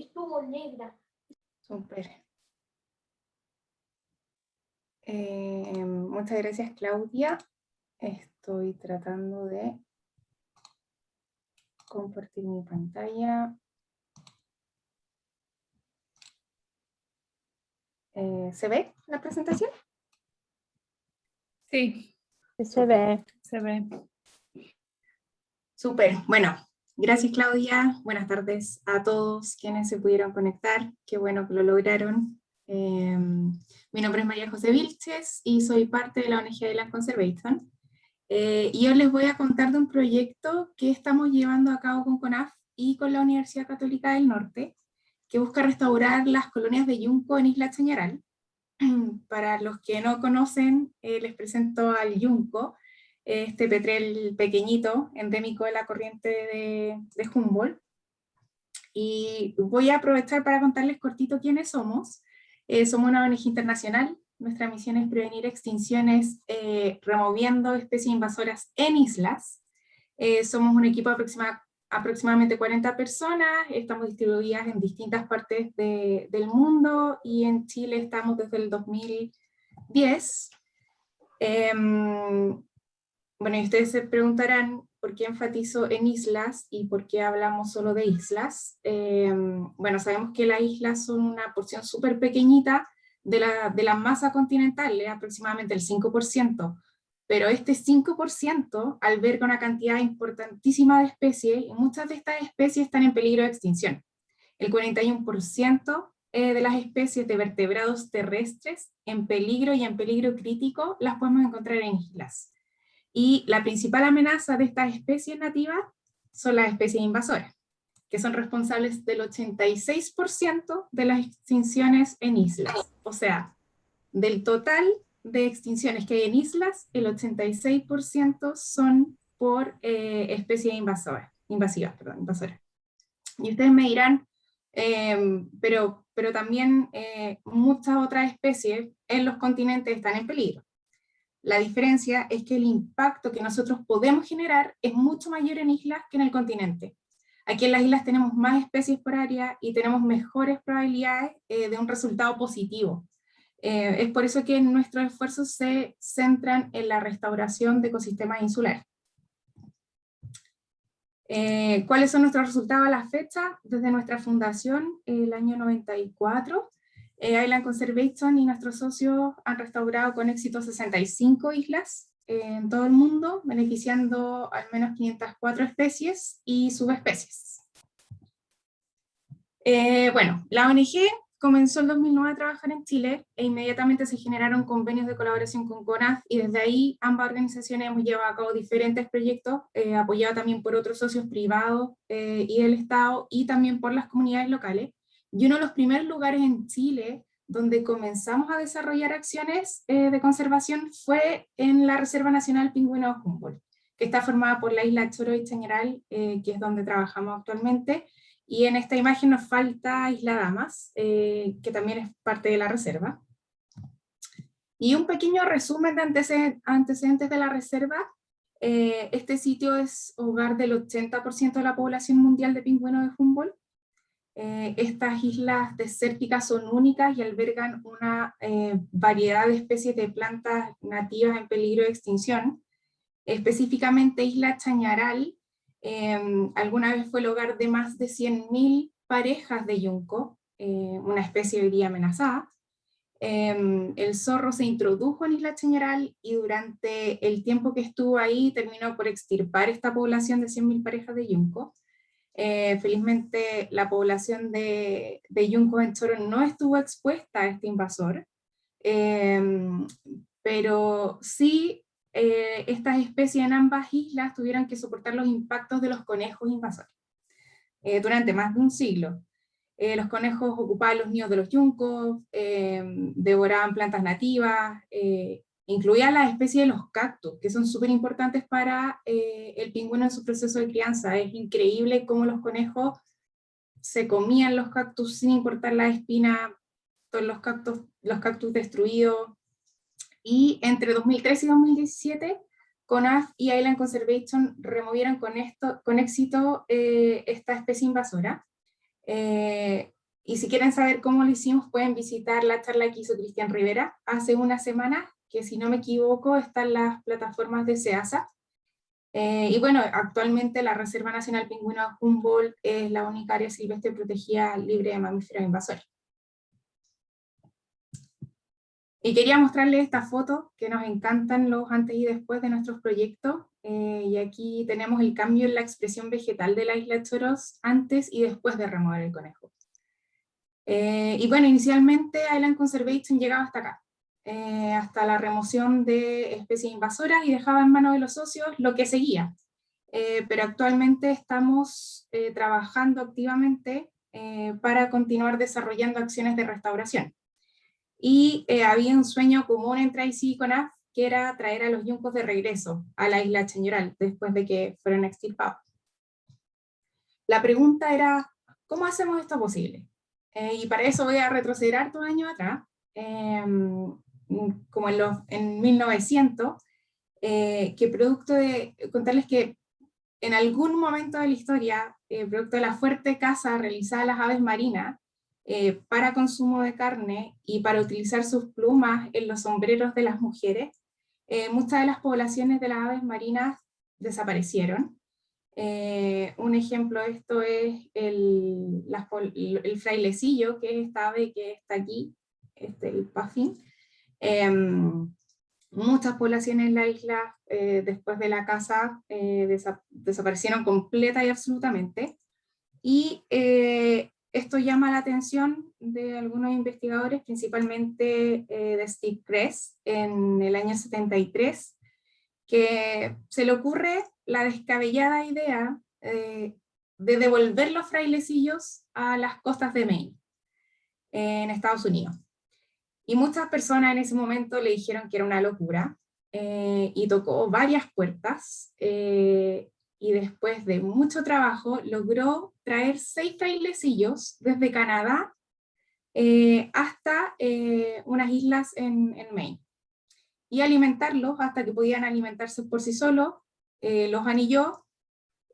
Estuvo negra. Súper. Muchas gracias, Claudia. Estoy tratando de compartir mi pantalla. ¿Se ve la presentación? Sí, Se ve. se ve. Súper. Bueno, gracias, Claudia. Buenas tardes a todos quienes se pudieron conectar. Qué bueno que lo lograron. Mi nombre es María José Vilches y soy parte de la ONG Island Conservation. Y hoy les voy a contar de un proyecto que estamos llevando a cabo con CONAF y con la Universidad Católica del Norte, que busca restaurar las colonias de Yunco en Isla Chañaral. Para los que no conocen, les presento al Yunco, este petrel pequeñito, endémico de la corriente de Humboldt. Y voy a aprovechar para contarles cortito quiénes somos. Somos una ONG internacional. Nuestra misión es prevenir extinciones removiendo especies invasoras en islas. Somos un equipo de aproximadamente 40 personas, estamos distribuidas en distintas partes del mundo y en Chile estamos desde el 2010. Bueno, y ustedes se preguntarán por qué enfatizo en islas y por qué hablamos solo de islas. Bueno, sabemos que las islas son una porción súper pequeñita de la masa continental, aproximadamente el 5%, pero este 5% alberga una cantidad importantísima de especies, y muchas de estas especies están en peligro de extinción. El 41% de las especies de vertebrados terrestres en peligro y en peligro crítico las podemos encontrar en islas. Y la principal amenaza de estas especies nativas son las especies invasoras, que son responsables del 86% de las extinciones en islas. O sea, del total de extinciones que hay en islas, el 86% son por especies invasoras. Y ustedes me dirán, pero también muchas otras especies en los continentes están en peligro. La diferencia es que el impacto que nosotros podemos generar es mucho mayor en islas que en el continente. Aquí en las islas tenemos más especies por área y tenemos mejores probabilidades de un resultado positivo. Es por eso que nuestros esfuerzos se centran en la restauración de ecosistemas insulares. ¿Cuáles son nuestros resultados a la fecha? Desde nuestra fundación, el año 94, Island Conservation y nuestros socios han restaurado con éxito 65 islas en todo el mundo, beneficiando al menos 504 especies y subespecies. Bueno, la ONG comenzó en 2009 a trabajar en Chile e inmediatamente se generaron convenios de colaboración con CONAF y desde ahí ambas organizaciones hemos llevado a cabo diferentes proyectos apoyados también por otros socios privados y del Estado y también por las comunidades locales. Y uno de los primeros lugares en Chile donde comenzamos a desarrollar acciones de conservación fue en la Reserva Nacional Pingüino de Humboldt, que está formada por la isla Choro y Chañaral, que es donde trabajamos actualmente. Y en esta imagen nos falta Isla Damas, que también es parte de la reserva. Y un pequeño resumen de antecedentes de la reserva. Este sitio es hogar del 80% de la población mundial de pingüinos de Humboldt. Estas islas desérticas son únicas y albergan una variedad de especies de plantas nativas en peligro de extinción. Específicamente Isla Chañaral, alguna vez fue el hogar de más de 100.000 parejas de yunco, una especie hoy día amenazada. El zorro se introdujo en Isla Chañaral y durante el tiempo que estuvo ahí terminó por extirpar esta población de 100.000 parejas de yunco. Felizmente la población de yunco en Choro no estuvo expuesta a este invasor, pero sí estas especies en ambas islas tuvieron que soportar los impactos de los conejos invasores durante más de un siglo. Los conejos ocupaban los nidos de los yuncos, devoraban plantas nativas, incluían las especies de los cactus, que son súper importantes para el pingüino en su proceso de crianza. Es increíble cómo los conejos se comían los cactus sin importar la espina, todos los cactus destruidos. Y entre 2013 y 2017, CONAF y Island Conservation removieron con éxito esta especie invasora. Y si quieren saber cómo lo hicimos, pueden visitar la charla que hizo Cristian Rivera hace una semana, que si no me equivoco está en las plataformas de SEASA. Y bueno, actualmente la Reserva Nacional Pingüino de Humboldt es la única área silvestre protegida libre de mamíferos invasores. Y quería mostrarles esta foto, que nos encantan los antes y después de nuestros proyectos. Y aquí tenemos el cambio en la expresión vegetal de la isla Choros antes y después de remover el conejo. Y bueno, inicialmente Island Conservation llegaba hasta acá, hasta la remoción de especies invasoras y dejaba en manos de los socios lo que seguía. Pero actualmente estamos trabajando activamente para continuar desarrollando acciones de restauración. Y había un sueño común entre IC y CONAF, que era traer a los yuncos de regreso a la isla Chañaral, después de que fueron extirpados. La pregunta era, ¿cómo hacemos esto posible? Y para eso voy a retroceder hartos años atrás, como en 1900, que producto de contarles que en algún momento de la historia, producto de la fuerte caza realizada a las aves marinas, para consumo de carne y para utilizar sus plumas en los sombreros de las mujeres, muchas de las poblaciones de las aves marinas desaparecieron. Un ejemplo de esto es el frailecillo, que es esta ave que está aquí, el pafín. Muchas poblaciones en la isla, después de la caza, desaparecieron completa y absolutamente. Y esto llama la atención de algunos investigadores, principalmente de Steve Kress, en el año 73, que se le ocurre la descabellada idea de devolver los frailecillos a las costas de Maine, en Estados Unidos. Y muchas personas en ese momento le dijeron que era una locura, y tocó varias puertas, y después de mucho trabajo logró traer 6 frailecillos desde Canadá hasta unas islas en Maine, y alimentarlos hasta que podían alimentarse por sí solos. Los anilló,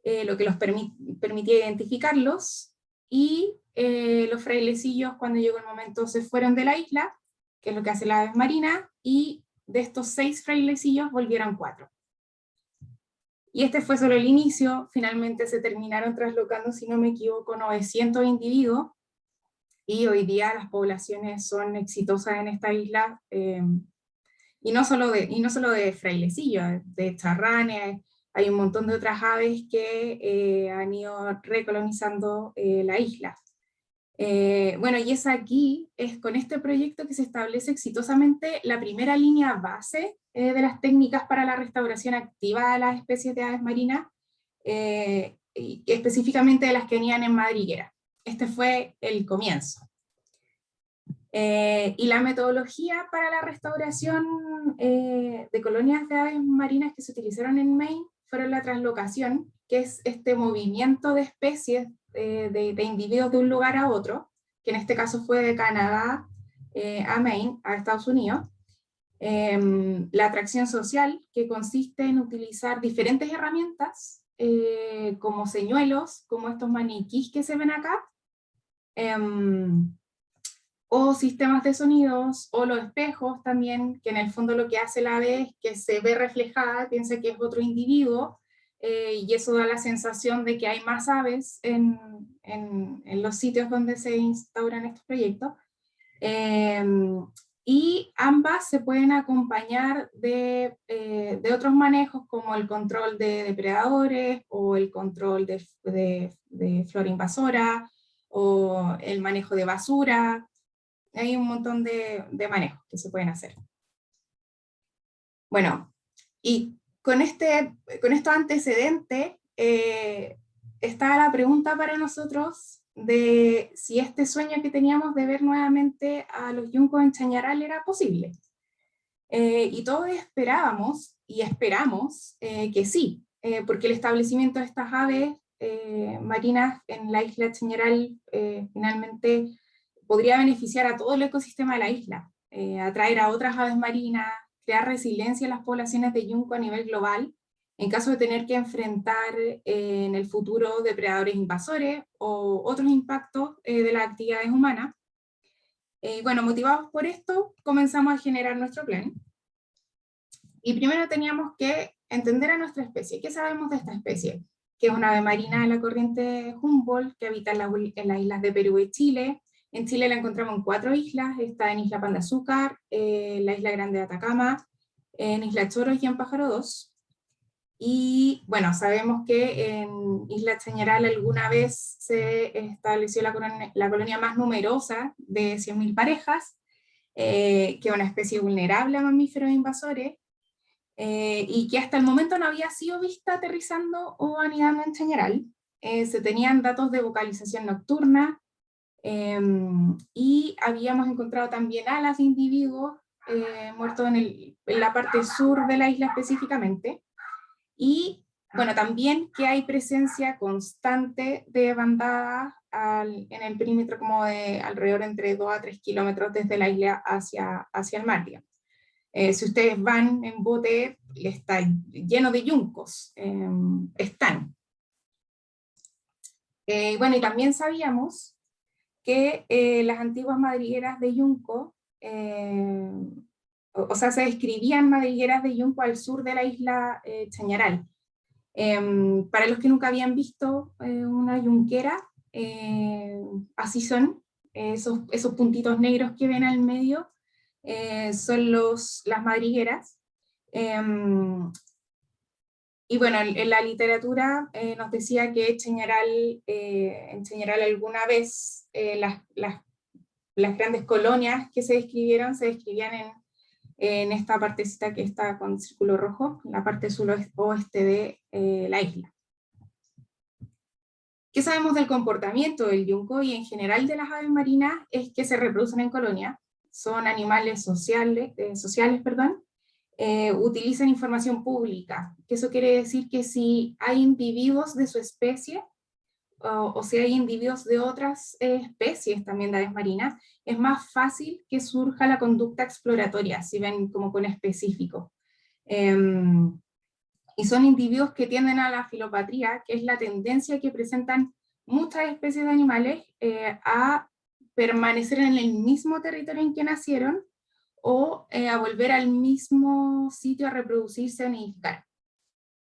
lo que los permitía identificarlos, y los frailecillos, cuando llegó el momento, se fueron de la isla, que es lo que hace la aves marina, y de estos 6 frailecillos volvieron 4. Y este fue solo el inicio. Finalmente se terminaron traslocando, si no me equivoco, 900 individuos, y hoy día las poblaciones son exitosas en esta isla, y no solo de frailecillos, de charranes. Hay un montón de otras aves que han ido recolonizando la isla. Bueno, y es aquí, es con este proyecto que se establece exitosamente la primera línea base de las técnicas para la restauración activa de las especies de aves marinas, y específicamente de las que anían en madriguera. Este fue el comienzo. Y la metodología para la restauración de colonias de aves marinas que se utilizaron en Maine fueron la translocación, que es este movimiento de especies de individuos de un lugar a otro, que en este caso fue de Canadá a Maine, a Estados Unidos. La atracción social, que consiste en utilizar diferentes herramientas, como señuelos, como estos maniquís que se ven acá, o sistemas de sonidos, o los espejos también, que en el fondo lo que hace la ave es que se ve reflejada, piensa que es otro individuo, y eso da la sensación de que hay más aves en los sitios donde se instauran estos proyectos. Y ambas se pueden acompañar de otros manejos, como el control de depredadores, o el control de flora invasora, o el manejo de basura. Hay un montón de manejos que se pueden hacer. Bueno, y con estos antecedentes, está la pregunta para nosotros de si este sueño que teníamos de ver nuevamente a los yuncos en Chañaral era posible. Y todos esperábamos y esperamos que sí, porque el establecimiento de estas aves marinas en la isla Chañaral finalmente podría beneficiar a todo el ecosistema de la isla, atraer a otras aves marinas, crear resiliencia en las poblaciones de yunco a nivel global, en caso de tener que enfrentar en el futuro depredadores invasores o otros impactos de las actividades humanas. Bueno, motivados por esto, comenzamos a generar nuestro plan. Y primero teníamos que entender a nuestra especie. ¿Qué sabemos de esta especie? Que es una ave marina de la corriente Humboldt, que habita en las islas de Perú y Chile. En Chile la encontramos en 4 islas, está en Isla Pan de Azúcar, la Isla Grande de Atacama, en Isla Choros y en Pájaro 2. Y bueno, sabemos que en Isla Chañaral alguna vez se estableció la colonia más numerosa de 100.000 parejas, que es una especie vulnerable a mamíferos invasores, y que hasta el momento no había sido vista aterrizando o anidando en Chañaral. Se tenían datos de vocalización nocturna, y habíamos encontrado también alas de individuos muertos en la parte sur de la isla específicamente, y bueno, también que hay presencia constante de bandadas en el perímetro como de alrededor entre 2 a 3 kilómetros desde la isla hacia el mar, digamos. Si ustedes van en bote, está lleno de yuncos, están. Bueno, y también sabíamos que las antiguas madrigueras de yunco, o sea, se describían madrigueras de yunco al sur de la isla Chañaral. Para los que nunca habían visto una yunquera, así son, esos puntitos negros que ven al medio, son las madrigueras. Y bueno, en la literatura nos decía que en Chañaral alguna vez las grandes colonias que se describían se describían en esta partecita que está con círculo rojo, en la parte suroeste de la isla. ¿Qué sabemos del comportamiento del yunco y en general de las aves marinas? Es que se reproducen en colonia, son animales sociales, utilizan información pública, que eso quiere decir que si hay individuos de su especie, o si hay individuos de otras especies también de aves marinas, es más fácil que surja la conducta exploratoria, si ven como con específico. Y son individuos que tienden a la filopatría, que es la tendencia que presentan muchas especies de animales a permanecer en el mismo territorio en que nacieron, o a volver al mismo sitio a reproducirse o nidificar.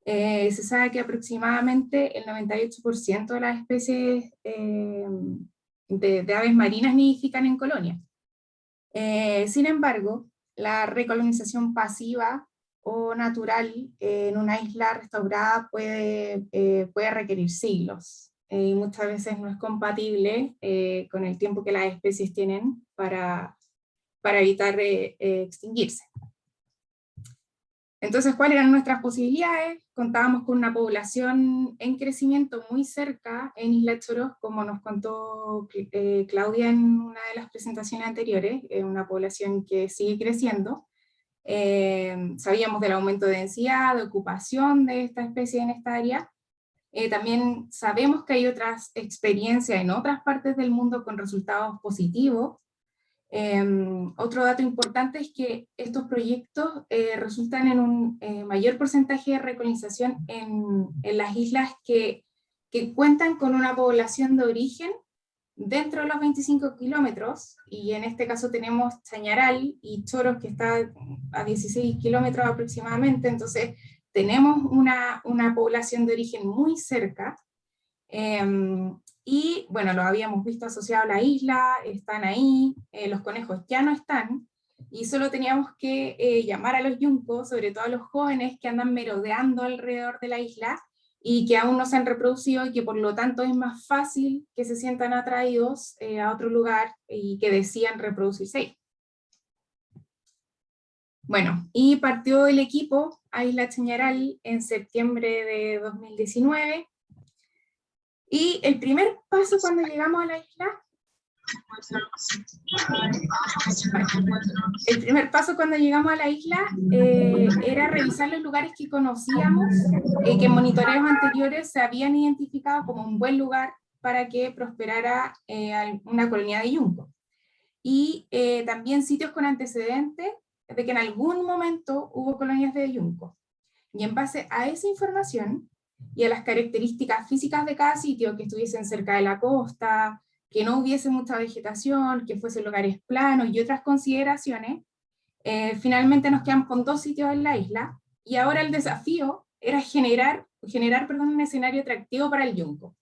Se sabe que aproximadamente el 98% de las especies de aves marinas nidifican en colonias. Sin embargo, la recolonización pasiva o natural en una isla restaurada puede requerir siglos, y muchas veces no es compatible con el tiempo que las especies tienen para evitar extinguirse. Entonces, ¿cuáles eran nuestras posibilidades? Contábamos con una población en crecimiento muy cerca en Isla Choros, como nos contó Claudia en una de las presentaciones anteriores, una población que sigue creciendo. Sabíamos del aumento de densidad, de ocupación de esta especie en esta área. También sabemos que hay otras experiencias en otras partes del mundo con resultados positivos. Otro dato importante es que estos proyectos resultan en un mayor porcentaje de recolonización en las islas que cuentan con una población de origen dentro de los 25 kilómetros, y en este caso tenemos Chañaral y Choros, que está a 16 kilómetros aproximadamente, entonces tenemos una población de origen muy cerca. Y bueno, lo habíamos visto asociado a la isla, están ahí, los conejos ya no están, y solo teníamos que llamar a los yuncos, sobre todo a los jóvenes que andan merodeando alrededor de la isla, y que aún no se han reproducido, y que por lo tanto es más fácil que se sientan atraídos a otro lugar y que decidan reproducirse ahí. Bueno, y partió el equipo a Isla Chañaral en septiembre de 2019, y el primer paso cuando llegamos a la isla, era revisar los lugares que conocíamos, que en monitoreos anteriores se habían identificado como un buen lugar para que prosperara una colonia de yunco. Y también sitios con antecedentes de que en algún momento hubo colonias de yunco. Y en base a esa información, y a las características físicas de cada sitio, que estuviesen cerca de la costa, que no hubiese mucha vegetación, que fuesen lugares planos y otras consideraciones, finalmente nos quedamos con 2 sitios en la isla, y ahora el desafío era generar un escenario atractivo para el yunco.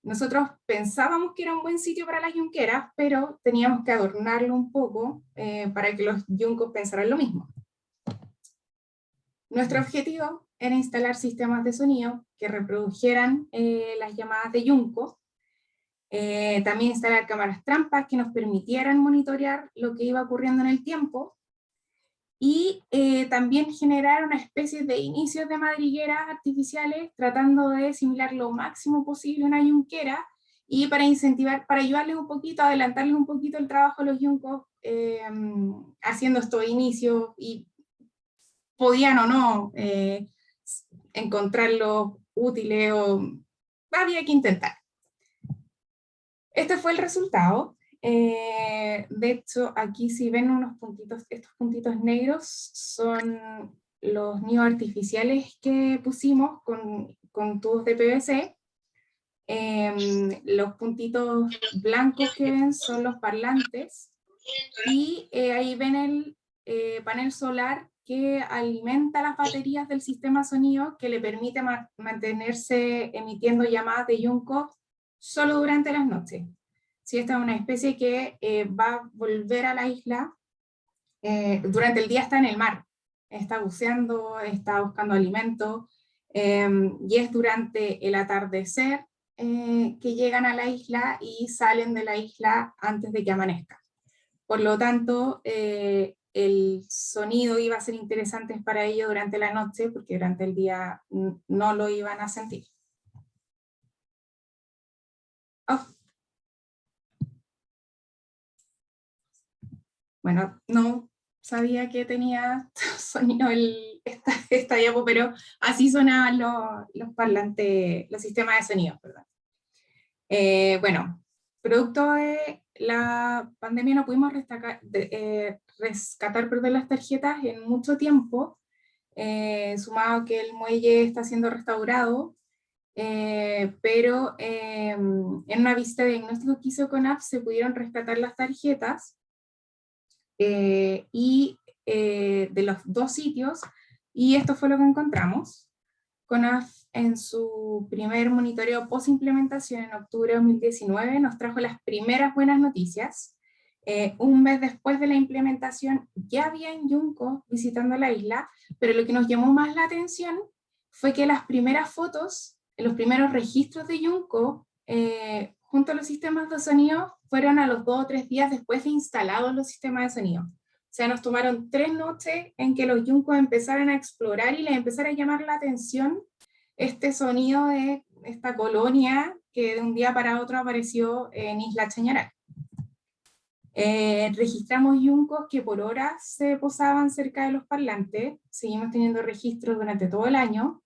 Nosotros pensábamos que era un buen sitio para las yunqueras, pero teníamos que adornarlo un poco para que los yuncos pensaran lo mismo. Nuestro objetivo era instalar sistemas de sonido que reprodujeran las llamadas de yunco, también instalar cámaras trampas que nos permitieran monitorear lo que iba ocurriendo en el tiempo, y también generar una especie de inicios de madrigueras artificiales, tratando de simular lo máximo posible una yunquera, y para incentivar, para ayudarles un poquito, adelantarles un poquito el trabajo a los yuncos, haciendo estos inicios, y podían o no encontrarlos útiles, o había que intentar. Este fue el resultado. De hecho, aquí si ven unos puntitos, estos puntitos negros son los nidos artificiales que pusimos con tubos de PVC. Los puntitos blancos que ven son los parlantes, y ahí ven el panel solar que alimenta las baterías del sistema sonido, que le permite mantenerse emitiendo llamadas de yunco solo durante las noches. Si esta es una especie que va a volver a la isla, durante el día está en el mar, está buceando, está buscando alimento, y es durante el atardecer que llegan a la isla y salen de la isla antes de que amanezca. Por lo tanto, el sonido iba a ser interesante para ellos durante la noche, porque durante el día no lo iban a sentir. Oh. Bueno, no sabía que tenía sonido esta diapo, pero así sonaban los parlantes, los sistemas de sonido, perdón. Bueno, producto de la pandemia no pudimos rescatar las tarjetas en mucho tiempo, sumado que el muelle está siendo restaurado, pero en una visita de diagnóstico que hizo CONAF se pudieron rescatar las tarjetas, y de los 2 sitios, y esto fue lo que encontramos. CONAF, en su primer monitoreo post-implementación en octubre de 2019, nos trajo las primeras buenas noticias. Un mes después de la implementación ya habían yuncos visitando la isla, pero lo que nos llamó más la atención fue que las primeras fotos, los primeros registros de yunco, junto a los sistemas de sonido, fueron a los 2 o 3 días después de instalados los sistemas de sonido. O sea, nos tomaron 3 noches en que los yuncos empezaran a explorar y les empezara a llamar la atención este sonido de esta colonia que de un día para otro apareció en Isla Chañaral. Registramos yuncos que por horas se posaban cerca de los parlantes, seguimos teniendo registros durante todo el año,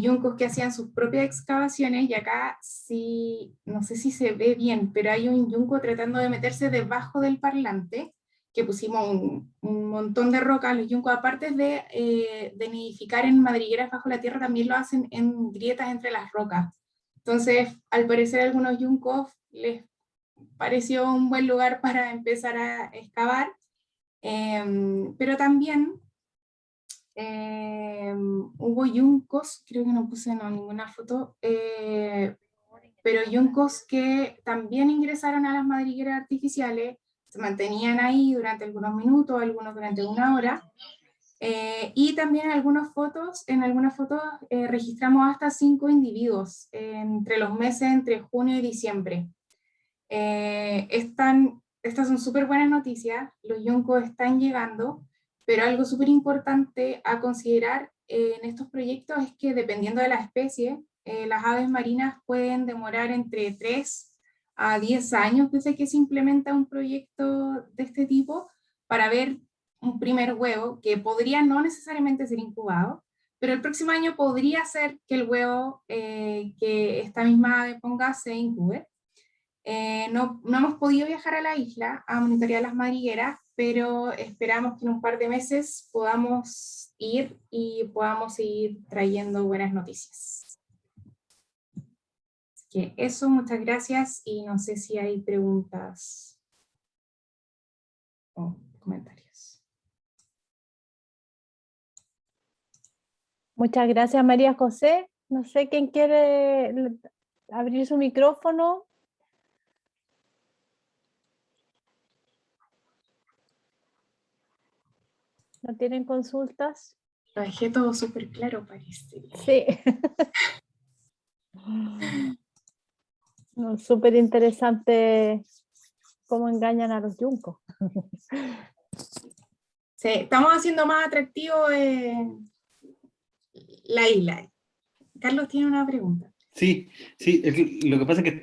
yuncos que hacían sus propias excavaciones, y acá sí, no sé si se ve bien, pero hay un yunco tratando de meterse debajo del parlante, que pusimos un montón de rocas. Los yuncos, aparte de nidificar en madrigueras bajo la tierra, también lo hacen en grietas entre las rocas. Entonces, al parecer a algunos yuncos les pareció un buen lugar para empezar a excavar, pero también hubo yuncos, creo que no puse ninguna foto, pero yuncos que también ingresaron a las madrigueras artificiales, se mantenían ahí durante algunos minutos, algunos durante 1 hora, y también en algunas fotos registramos hasta 5 individuos entre los meses entre junio y diciembre. Estas son súper buenas noticias, los yuncos están llegando, pero algo súper importante a considerar en estos proyectos es que, dependiendo de la especie, las aves marinas pueden demorar entre 3 a 10 años desde que se implementa un proyecto de este tipo para ver un primer huevo, que podría no necesariamente ser incubado, pero el próximo año podría ser que el huevo que esta misma ave ponga se incube. No hemos podido viajar a la isla a monitorear las madrigueras, pero esperamos que en un par de meses podamos ir y podamos seguir trayendo buenas noticias. que eso, muchas gracias, y no sé si hay preguntas o comentarios. Muchas gracias, María José. No sé quién quiere abrir su micrófono. ¿No tienen consultas? Lo dejé todo súper claro, parece. Sí. No, súper interesante cómo engañan a los yuncos. Sí, estamos haciendo más atractivo la isla. Carlos tiene una pregunta. Sí, sí, lo que pasa es que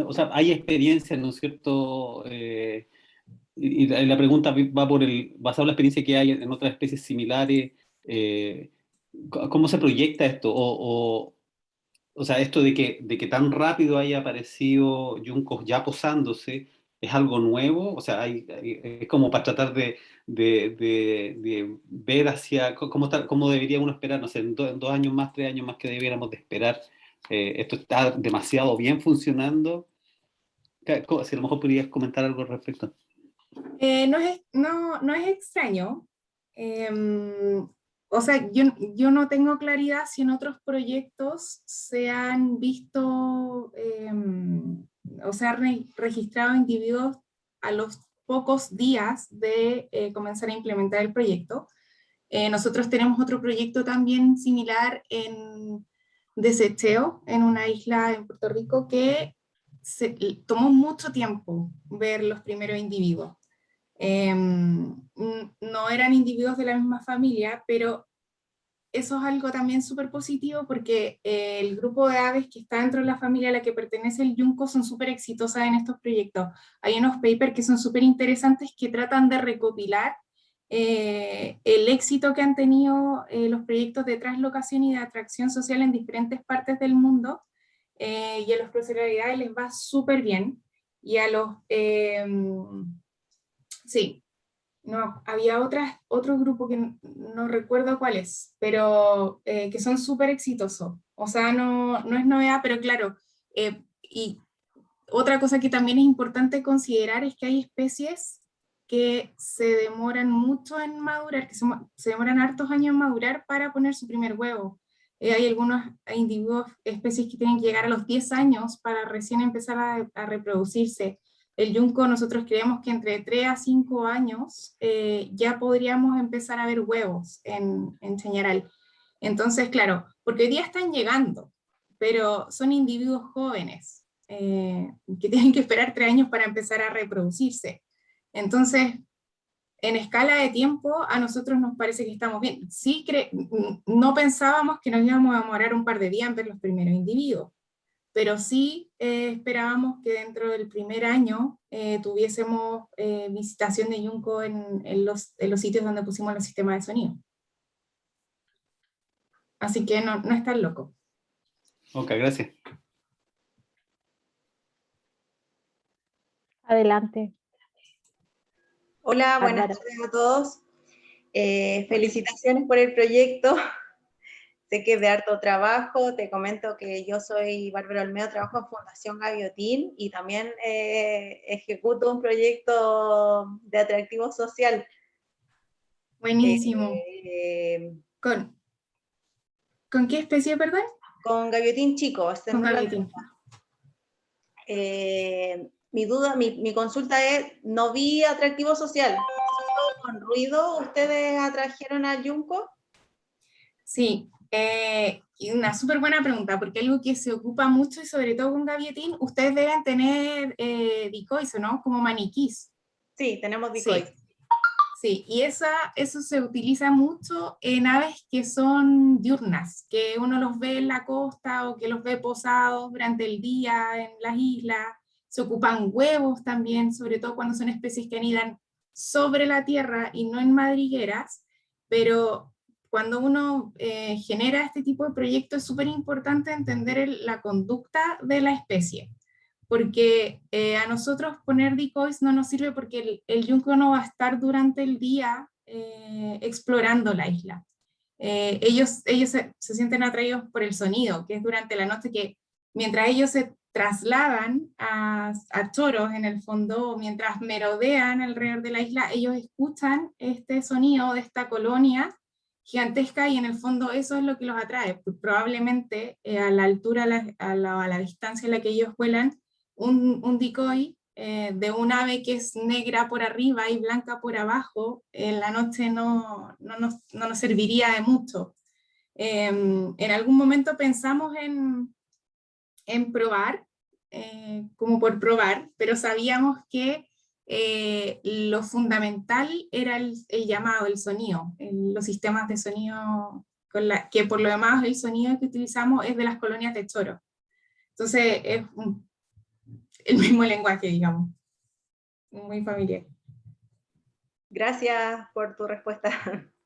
o sea, hay experiencia, ¿no es cierto? Y la pregunta va basado en la experiencia que hay en otras especies similares. eh, ¿Cómo se proyecta esto? O sea, esto de que tan rápido haya aparecido yuncos ya posándose, ¿es algo nuevo? O sea, es como para tratar de ver hacia cómo debería uno esperar, no sé, en 2 años más, 3 años más que debiéramos de esperar. Esto está demasiado bien funcionando. Si a lo mejor podrías comentar algo al respecto. No es extraño. O sea, yo no tengo claridad si en otros proyectos se han visto, o sea, registrado individuos a los pocos días de comenzar a implementar el proyecto. Nosotros tenemos otro proyecto también similar en Desecheo, en una isla en Puerto Rico, que tomó mucho tiempo ver los primeros individuos. No eran individuos de la misma familia, pero eso es algo también súper positivo porque el grupo de aves que está dentro de la familia a la que pertenece el yunco son súper exitosas en estos proyectos. Hay unos papers que son súper interesantes que tratan de recopilar el éxito que han tenido los proyectos de translocación y de atracción social en diferentes partes del mundo, y a los profesionalidades les va súper bien, y a los... sí, no, había otro grupo que no recuerdo cuál es, pero que son súper exitosos. O sea, no es novedad, pero claro, y otra cosa que también es importante considerar es que hay especies que se demoran mucho en madurar, que se demoran hartos años en madurar para poner su primer huevo. Hay algunos individuos, especies que tienen que llegar a los 10 años para recién empezar a reproducirse. El yunco, nosotros creemos que entre 3 a 5 años ya podríamos empezar a ver huevos en Chañaral. Entonces, claro, porque hoy día están llegando, pero son individuos jóvenes que tienen que esperar 3 años para empezar a reproducirse. Entonces, en escala de tiempo, a nosotros nos parece que estamos bien. Sí, no pensábamos que nos íbamos a demorar un par de días en ver los primeros individuos, pero sí esperábamos que dentro del primer año tuviésemos visitación de yunco en los sitios donde pusimos los sistemas de sonido. Así que no es tan loco. Ok, gracias. Adelante. Hola, buenas Bárbara. tardes a todos. Felicitaciones por el proyecto. Sé que es de harto trabajo. Te comento que yo soy Bárbara Olmedo, trabajo en Fundación Gaviotín y también ejecuto un proyecto de atractivo social. Buenísimo. ¿Con qué especie, perdón? Con Gaviotín chico. Con Gaviotín. Mi duda, mi consulta es, no vi atractivo social. ¿Solo con ruido ustedes atrajeron al yunco? Sí, y una súper buena pregunta, porque algo que se ocupa mucho y sobre todo con Gaviotín, ustedes deben tener decoys, ¿no? Como maniquís. Sí, tenemos decoys. Sí. Sí, y eso se utiliza mucho en aves que son diurnas, que uno los ve en la costa o que los ve posados durante el día en las islas. Se ocupan huevos también, sobre todo cuando son especies que anidan sobre la tierra y no en madrigueras, pero cuando uno genera este tipo de proyectos es súper importante entender la conducta de la especie, porque a nosotros poner decoys no nos sirve porque el yunco no va a estar durante el día explorando la isla. Ellos se sienten atraídos por el sonido, que es durante la noche, que mientras ellos trasladan a choros en el fondo, mientras merodean alrededor de la isla, ellos escuchan este sonido de esta colonia gigantesca y en el fondo eso es lo que los atrae. Probablemente a la altura, a la distancia a la que ellos vuelan, un decoy de un ave que es negra por arriba y blanca por abajo, en la noche no nos serviría de mucho. En algún momento pensamos en probar, como por probar, pero sabíamos que lo fundamental era el llamado, el sonido, los sistemas de sonido, que por lo demás el sonido que utilizamos es de las colonias de choro. Entonces es el mismo lenguaje, digamos, muy familiar. Gracias por tu respuesta.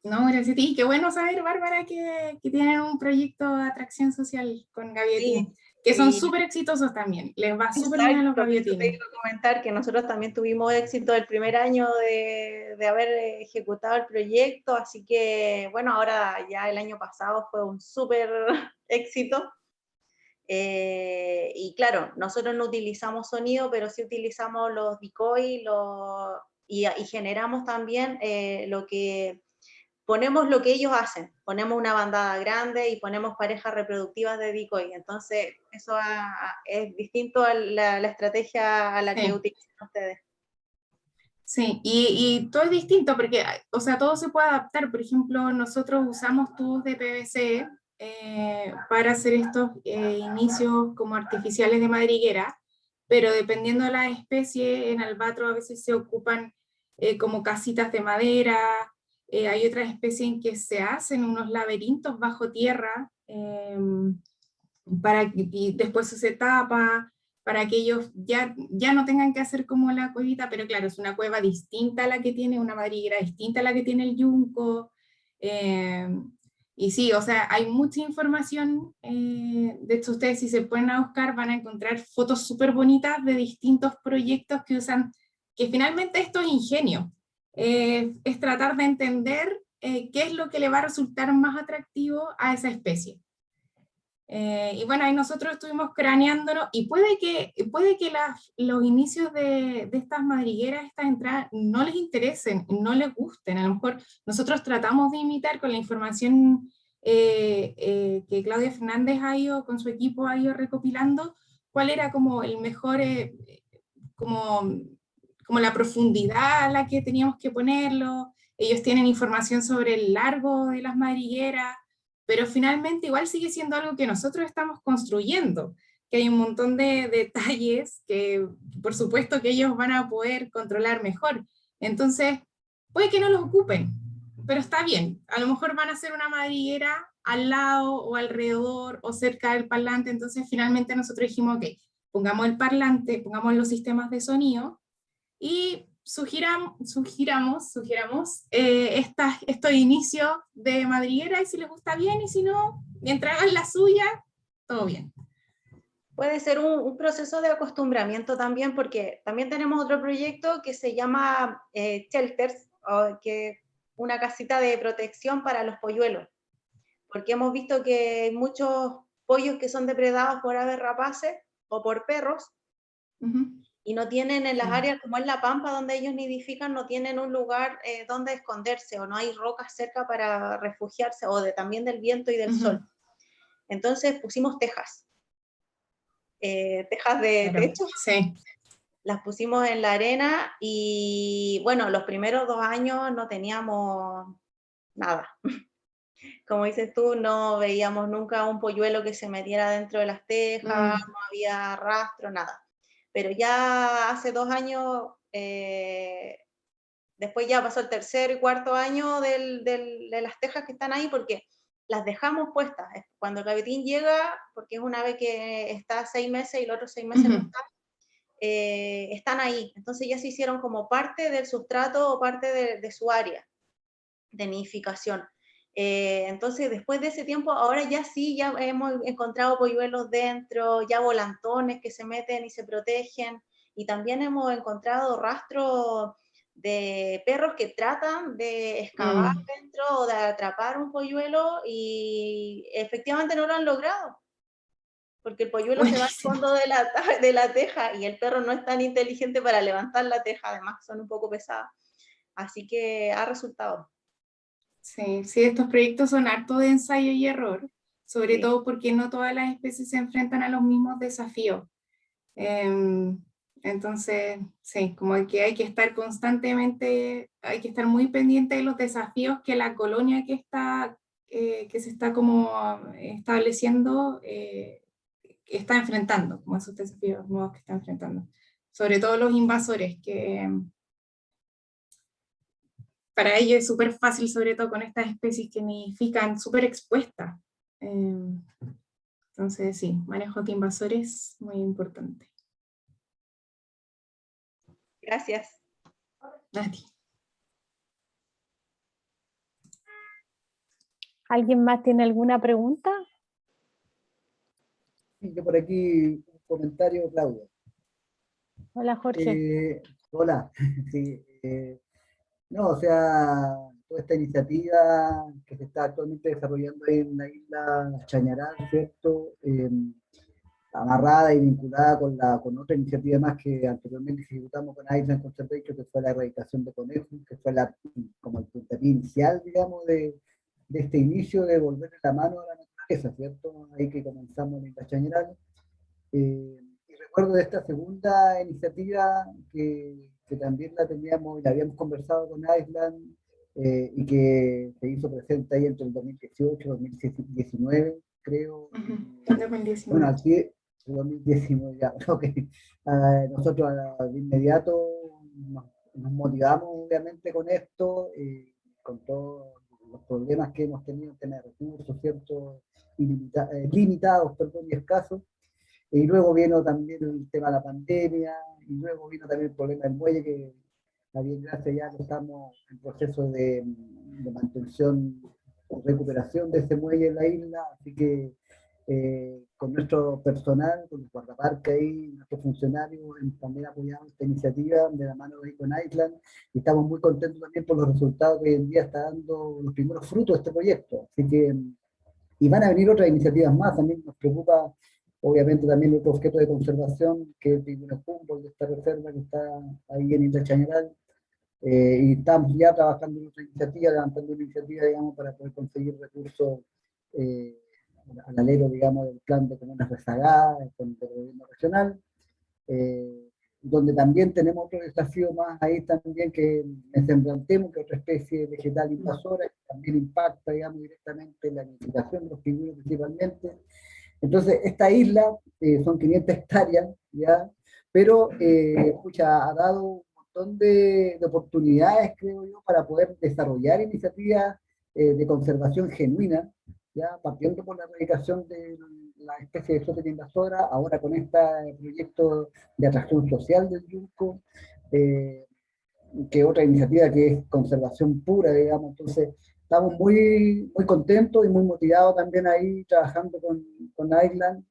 No, gracias a ti. Qué bueno saber, Bárbara, que tienen un proyecto de atracción social con Gaviotin, Sí, que son sí. súper exitosos también. Les va súper bien a los Exacto, eso te gaviotines. iba a comentar que nosotros también tuvimos éxito el primer año de haber ejecutado el proyecto, así que bueno, ahora ya el año pasado fue un súper éxito. Y claro, nosotros no utilizamos sonido, pero sí utilizamos los decoy y generamos también ponemos lo que ellos hacen, ponemos una bandada grande y ponemos parejas reproductivas de decoy, entonces eso es distinto a la estrategia a la que utilizan ustedes. Sí, y todo es distinto porque, o sea, todo se puede adaptar. Por ejemplo, nosotros usamos tubos de PVC para hacer estos inicios como artificiales de madriguera, pero dependiendo de la especie, en albatros a veces se ocupan como casitas de madera, hay otras especies en que se hacen unos laberintos bajo tierra, y después se tapa, para que ellos ya no tengan que hacer como la cuevita, pero claro, es una cueva distinta a la que tiene, una madriguera distinta a la que tiene el yunco, y sí, o sea, hay mucha información, de hecho ustedes si se ponen a buscar van a encontrar fotos súper bonitas de distintos proyectos que usan, que finalmente esto es ingenio, es tratar de entender qué es lo que le va a resultar más atractivo a esa especie. Y bueno, ahí nosotros estuvimos craneándonos y puede que los inicios de estas madrigueras, estas entradas, no les interesen, no les gusten. A lo mejor nosotros tratamos de imitar con la información que Claudia Fernández con su equipo ha ido recopilando, cuál era como el mejor, como la profundidad a la que teníamos que ponerlo. Ellos tienen información sobre el largo de las madrigueras, pero finalmente igual sigue siendo algo que nosotros estamos construyendo, que hay un montón de detalles que por supuesto que ellos van a poder controlar mejor. Entonces, puede que no los ocupen, pero está bien. A lo mejor van a hacer una madriguera al lado o alrededor o cerca del parlante, entonces finalmente nosotros dijimos, ok, pongamos el parlante, pongamos los sistemas de sonido y sugiramos estos inicios de madriguera, y si les gusta bien, y si no, mientras hagan la suya, todo bien. Puede ser un proceso de acostumbramiento también, porque también tenemos otro proyecto que se llama Shelters, que es una casita de protección para los polluelos, porque hemos visto que hay muchos pollos que son depredados por aves rapaces o por perros, y no tienen en las áreas como en la pampa donde ellos nidifican, no tienen un lugar donde esconderse, o no hay rocas cerca para refugiarse, o también del viento y del sol. Entonces pusimos tejas de techo, sí. Las pusimos en la arena y bueno, los primeros 2 años no teníamos nada. Como dices tú, no veíamos nunca un polluelo que se metiera dentro de las tejas, no había rastro, nada. Pero ya hace 2 años, después ya pasó el tercer y cuarto año de las tejas que están ahí, porque las dejamos puestas. Cuando el gaviotín llega, porque es un ave que está 6 meses y los otros 6 meses no está, están ahí. Entonces ya se hicieron como parte del sustrato o parte de su área de nidificación. Entonces, después de ese tiempo, ahora ya sí, ya hemos encontrado polluelos dentro, ya volantones que se meten y se protegen, y también hemos encontrado rastros de perros que tratan de excavar dentro o de atrapar un polluelo y efectivamente no lo han logrado. porque el polluelo se va al fondo de la teja y el perro no es tan inteligente para levantar la teja, además son un poco pesadas. Así que ha resultado. Sí, sí, estos proyectos son harto de ensayo y error, sobre Sí. todo porque no todas las especies se enfrentan a los mismos desafíos. Entonces, sí, como que hay que estar constantemente, hay que estar muy pendiente de los desafíos que la colonia que se está como estableciendo está enfrentando, como esos desafíos nuevos que está enfrentando. Sobre todo los invasores, que para ellos es súper fácil, sobre todo con estas especies que nidifican súper expuestas. Entonces, sí, manejo de invasores muy importante. Gracias. A ti. ¿Alguien más tiene alguna pregunta? Sí, yo por aquí un comentario, Claudia. Hola, Jorge. Hola. Sí, no, o sea, toda esta iniciativa que se está actualmente desarrollando en la isla Chañaral, ¿cierto? Amarrada y vinculada con otra iniciativa más que anteriormente ejecutamos con Island Conservation, que fue la erradicación de conejos, que fue como el puntapié inicial, digamos, de este inicio de volverle la mano a la naturaleza, ¿cierto? Ahí que comenzamos en la Chañaral. Y recuerdo de esta segunda iniciativa que también la habíamos conversado con Island y que se hizo presente ahí entre el 2018 y 2019, creo. Bueno, aquí, el 2019 ya, creo que nosotros de inmediato nos motivamos obviamente con esto, con todos los problemas que hemos tenido en tener recursos, ¿cierto? Limitados, perdón, y escasos. Y luego vino también el tema de la pandemia, y luego vino también el problema del muelle, que a bien gracias ya estamos en proceso de mantención o recuperación de ese muelle en la isla, así que con nuestro personal, con el guardaparque ahí, nuestros funcionarios, también apoyamos esta iniciativa de la mano de Icon Island, y estamos muy contentos también por los resultados que hoy en día está dando los primeros frutos de este proyecto, así que, y van a venir otras iniciativas más, también nos preocupa obviamente también otro objeto de conservación, que es el pingüino Humboldt, de esta reserva que está ahí en Isla Chañaral, y estamos ya trabajando en otra iniciativa, levantando una iniciativa, digamos, para poder conseguir recursos al alero, digamos, del plan de comunas rezagadas, con el gobierno regional, donde también tenemos otro desafío más ahí también, que es emblantemo, que es otra especie vegetal invasora, que también impacta, digamos, directamente en la nidificación de los pingüinos principalmente. Entonces, esta isla son 500 hectáreas, ¿ya? Pero ha dado un montón de oportunidades, creo yo, para poder desarrollar iniciativas de conservación genuina, ¿ya? Partiendo por la erradicación de la especie exótica invasora, ahora con este proyecto de atracción social del Yunco, que otra iniciativa que es conservación pura, digamos. Entonces, estamos muy, muy contentos y muy motivados también ahí trabajando con Island,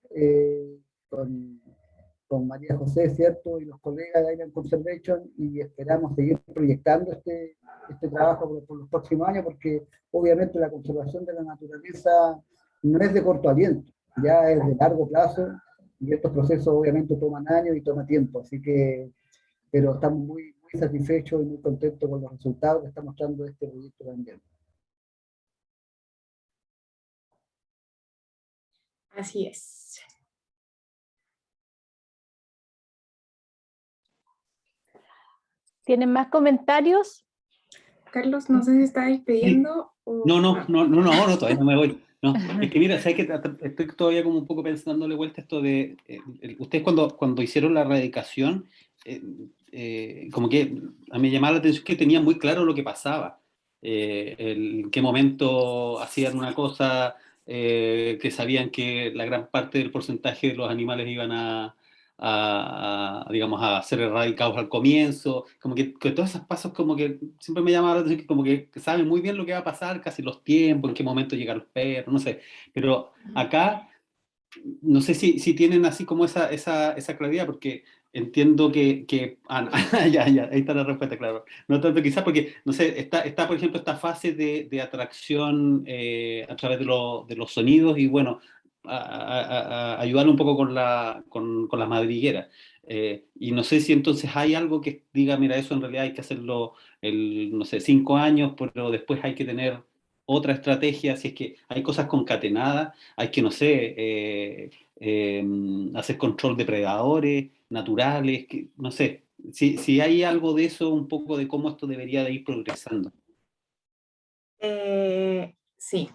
con María José, ¿cierto? Y los colegas de Island Conservation, y esperamos seguir proyectando este trabajo por los próximos años, porque obviamente la conservación de la naturaleza no es de corto aliento, ya es de largo plazo, y estos procesos obviamente toman años y toma tiempo, así que, pero estamos muy, muy satisfechos y muy contentos con los resultados que está mostrando este proyecto también. Así es. ¿Tienen más comentarios? Carlos, no sé si está despidiendo o... No, todavía no me voy. No, es que mira, ¿sabes que estoy todavía como un poco pensándole vuelta esto de... ustedes cuando hicieron la erradicación, como que a mí me llamaba la atención que tenían muy claro lo que pasaba. En qué momento hacían una cosa, que sabían que la gran parte del porcentaje de los animales iban digamos, a ser erradicados al comienzo, como que todos esos pasos como que siempre me llamaba la atención, que como que saben muy bien lo que va a pasar, casi los tiempos, en qué momento llegan los perros, no sé, pero acá no sé si tienen así como esa claridad, porque entiendo ya, ahí está la respuesta, claro. No tanto quizás porque, no sé, está por ejemplo esta fase de atracción a través de los sonidos, y bueno, ayudar un poco con las madrigueras. Y no sé si entonces hay algo que diga, mira, eso en realidad hay que hacerlo, no sé, 5 años, pero después hay que tener otra estrategia, si es que hay cosas concatenadas, hay que, no sé, hacer control de predadores naturales, no sé, si hay algo de eso, un poco de cómo esto debería de ir progresando. Sí,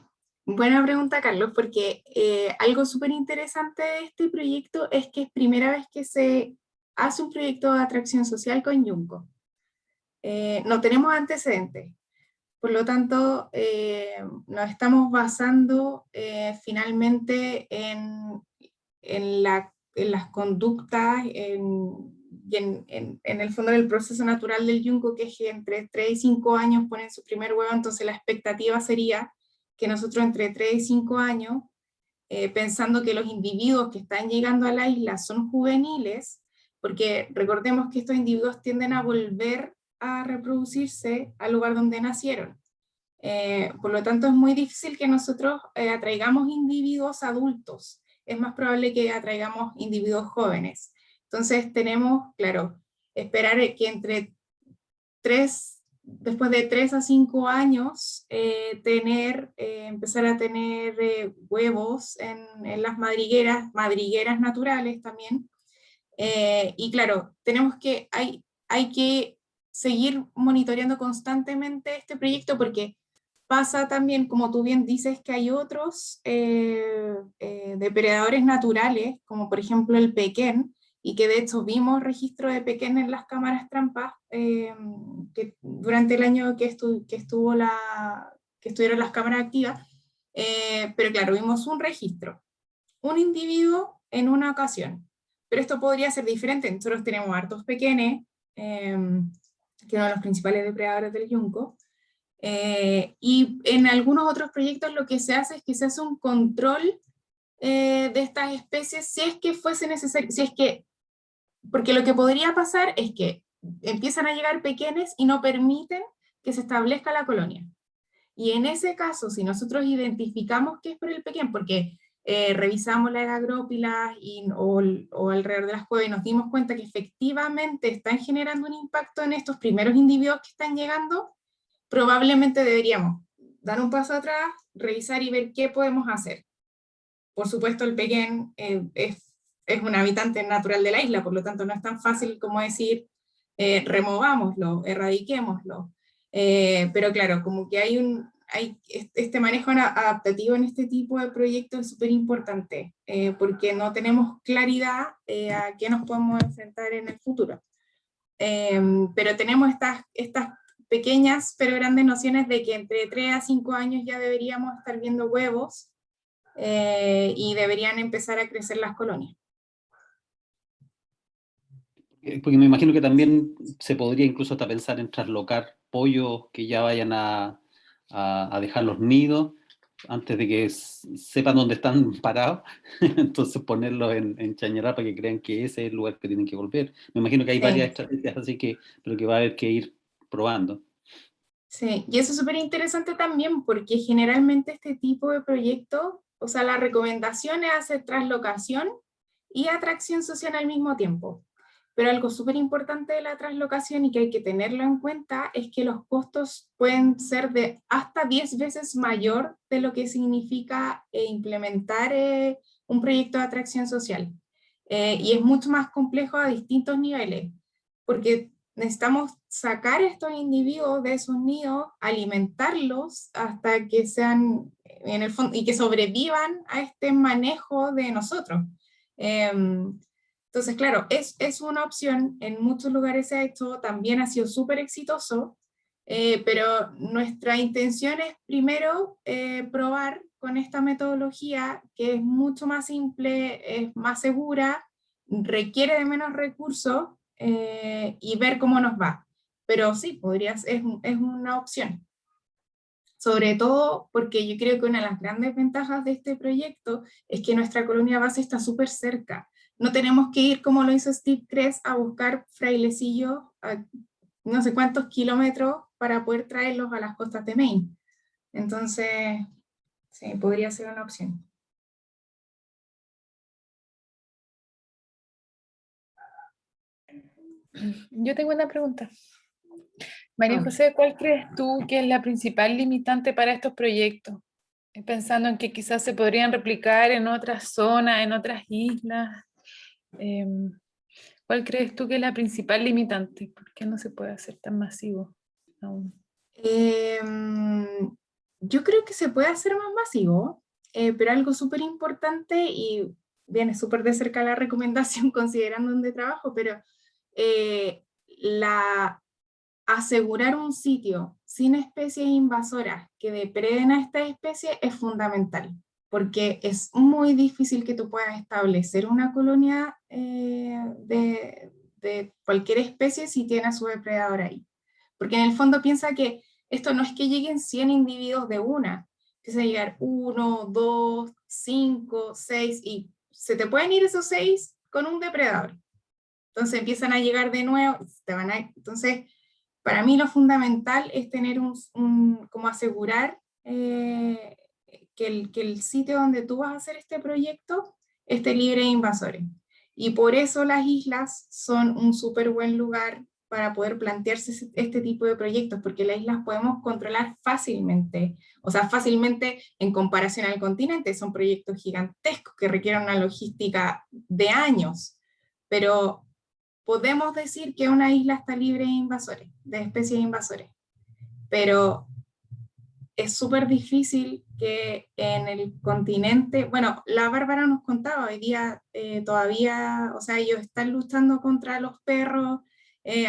buena pregunta, Carlos, porque algo súper interesante de este proyecto es que es primera vez que se hace un proyecto de atracción social con Yunco. No tenemos antecedentes, por lo tanto, nos estamos basando finalmente en las conductas y en el fondo del proceso natural del yunco, que es que entre 3 y 5 años ponen su primer huevo. Entonces la expectativa sería que nosotros entre 3 y 5 años, pensando que los individuos que están llegando a la isla son juveniles, porque recordemos que estos individuos tienden a volver a reproducirse al lugar donde nacieron. Por lo tanto, es muy difícil que nosotros atraigamos individuos adultos. Es más probable que atraigamos individuos jóvenes. Entonces tenemos, claro, esperar que después de 3 a 5 años, empezar a tener huevos en las madrigueras naturales también. Y claro, hay que seguir monitoreando constantemente este proyecto, porque pasa también, como tú bien dices, que hay otros depredadores naturales, como por ejemplo el pequén, y que de hecho vimos registro de pequén en las cámaras trampas que durante el año que estuvieron las cámaras activas, pero claro, vimos un registro, un individuo en una ocasión, pero esto podría ser diferente. Nosotros tenemos hartos pequeños, que es uno de los principales depredadores del yunco, y en algunos otros proyectos lo que se hace es que se hace un control de estas especies si es que fuese necesario, porque lo que podría pasar es que empiezan a llegar pequeños y no permiten que se establezca la colonia. Y en ese caso, si nosotros identificamos que es por el pequeño, porque revisamos la agrópilas o alrededor de las cuevas y nos dimos cuenta que efectivamente están generando un impacto en estos primeros individuos que están llegando, probablemente deberíamos dar un paso atrás, revisar y ver qué podemos hacer. Por supuesto, el pequeño es un habitante natural de la isla, por lo tanto no es tan fácil como decir removámoslo, erradiquémoslo. Pero claro, como que hay este manejo adaptativo en este tipo de proyectos es súper importante, porque no tenemos claridad a qué nos podemos enfrentar en el futuro. Pero tenemos estas pequeñas pero grandes nociones de que entre 3 a 5 años ya deberíamos estar viendo huevos y deberían empezar a crecer las colonias. Porque me imagino que también se podría incluso hasta pensar en traslocar pollos que ya vayan a dejar los nidos antes de que sepan dónde están parados, entonces ponerlos en Chañará para que crean que ese es el lugar que tienen que volver. Me imagino que hay varias estrategias así pero que va a haber que ir probando. Sí, y eso es súper interesante también porque generalmente este tipo de proyectos, o sea, la recomendación es hacer traslocación y atracción social al mismo tiempo. Pero algo súper importante de la traslocación y que hay que tenerlo en cuenta es que los costos pueden ser de hasta 10 veces mayor de lo que significa implementar un proyecto de atracción social. Y es mucho más complejo a distintos niveles, porque necesitamos sacar estos individuos de sus nidos, alimentarlos hasta que sean, en el fondo, y que sobrevivan a este manejo de nosotros. Entonces, claro, es una opción, en muchos lugares se ha hecho, también ha sido súper exitoso, pero nuestra intención es primero probar con esta metodología que es mucho más simple, es más segura, requiere de menos recursos y ver cómo nos va. Pero sí, es una opción. Sobre todo porque yo creo que una de las grandes ventajas de este proyecto es que nuestra colonia base está súper cerca. No tenemos que ir, como lo hizo Steve Kress, a buscar frailecillos a no sé cuántos kilómetros para poder traerlos a las costas de Maine. Entonces, sí, podría ser una opción. Yo tengo una pregunta. María José, ¿cuál crees tú que es la principal limitante para estos proyectos? Pensando en que quizás se podrían replicar en otras zonas, en otras islas. ¿Cuál crees tú que es la principal limitante? ¿Por qué no se puede hacer tan masivo aún? Yo creo que se puede hacer más masivo, pero algo súper importante y viene súper de cerca la recomendación considerando donde trabajo, pero asegurar un sitio sin especies invasoras que depreden a esta especie es fundamental, porque es muy difícil que tú puedas establecer una colonia de cualquier especie si tiene a su depredador ahí. Porque en el fondo piensa que esto no es que lleguen 100 individuos de una, empieza a llegar 1, 2, 5, 6 y se te pueden ir esos 6 con un depredador. Entonces empiezan a llegar de nuevo, entonces para mí lo fundamental es tener como asegurar que el sitio donde tú vas a hacer este proyecto esté libre de invasores. Y por eso las islas son un súper buen lugar para poder plantearse este tipo de proyectos, porque las islas podemos controlar fácilmente, o sea, fácilmente en comparación al continente. Son proyectos gigantescos que requieren una logística de años, pero podemos decir que una isla está libre de invasores, de especies invasores, pero es súper difícil que en el continente, bueno, la Bárbara nos contaba, hoy día todavía, o sea, ellos están luchando contra los perros,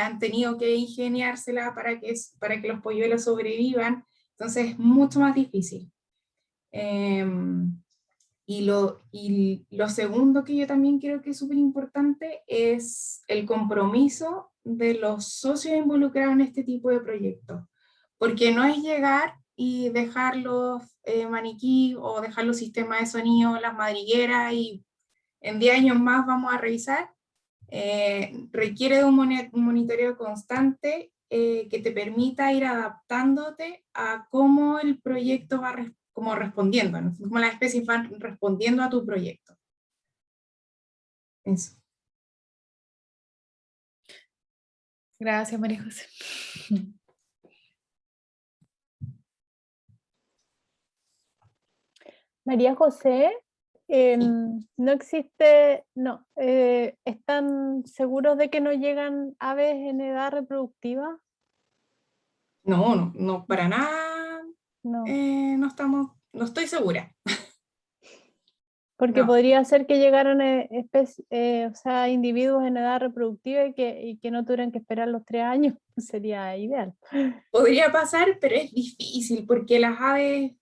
han tenido que ingeniársela para que los polluelos sobrevivan, entonces es mucho más difícil. Y lo segundo que yo también creo que es súper importante es el compromiso de los socios involucrados en este tipo de proyectos, porque no es llegar y dejar los maniquí o dejar los sistemas de sonido, las madrigueras y en 10 años más vamos a revisar. Requiere de un monitoreo constante que te permita ir adaptándote a cómo el proyecto va como respondiendo, ¿no? Cómo las especies van respondiendo a tu proyecto. Eso. Gracias, María José. María José, no existe, no, ¿están seguros de que no llegan aves en edad reproductiva? No, para nada, No, no estoy segura. porque No. podría ser que llegaran o sea, individuos en edad reproductiva y que no tuvieran que esperar los 3 años, sería ideal. Podría pasar, pero es difícil porque las aves,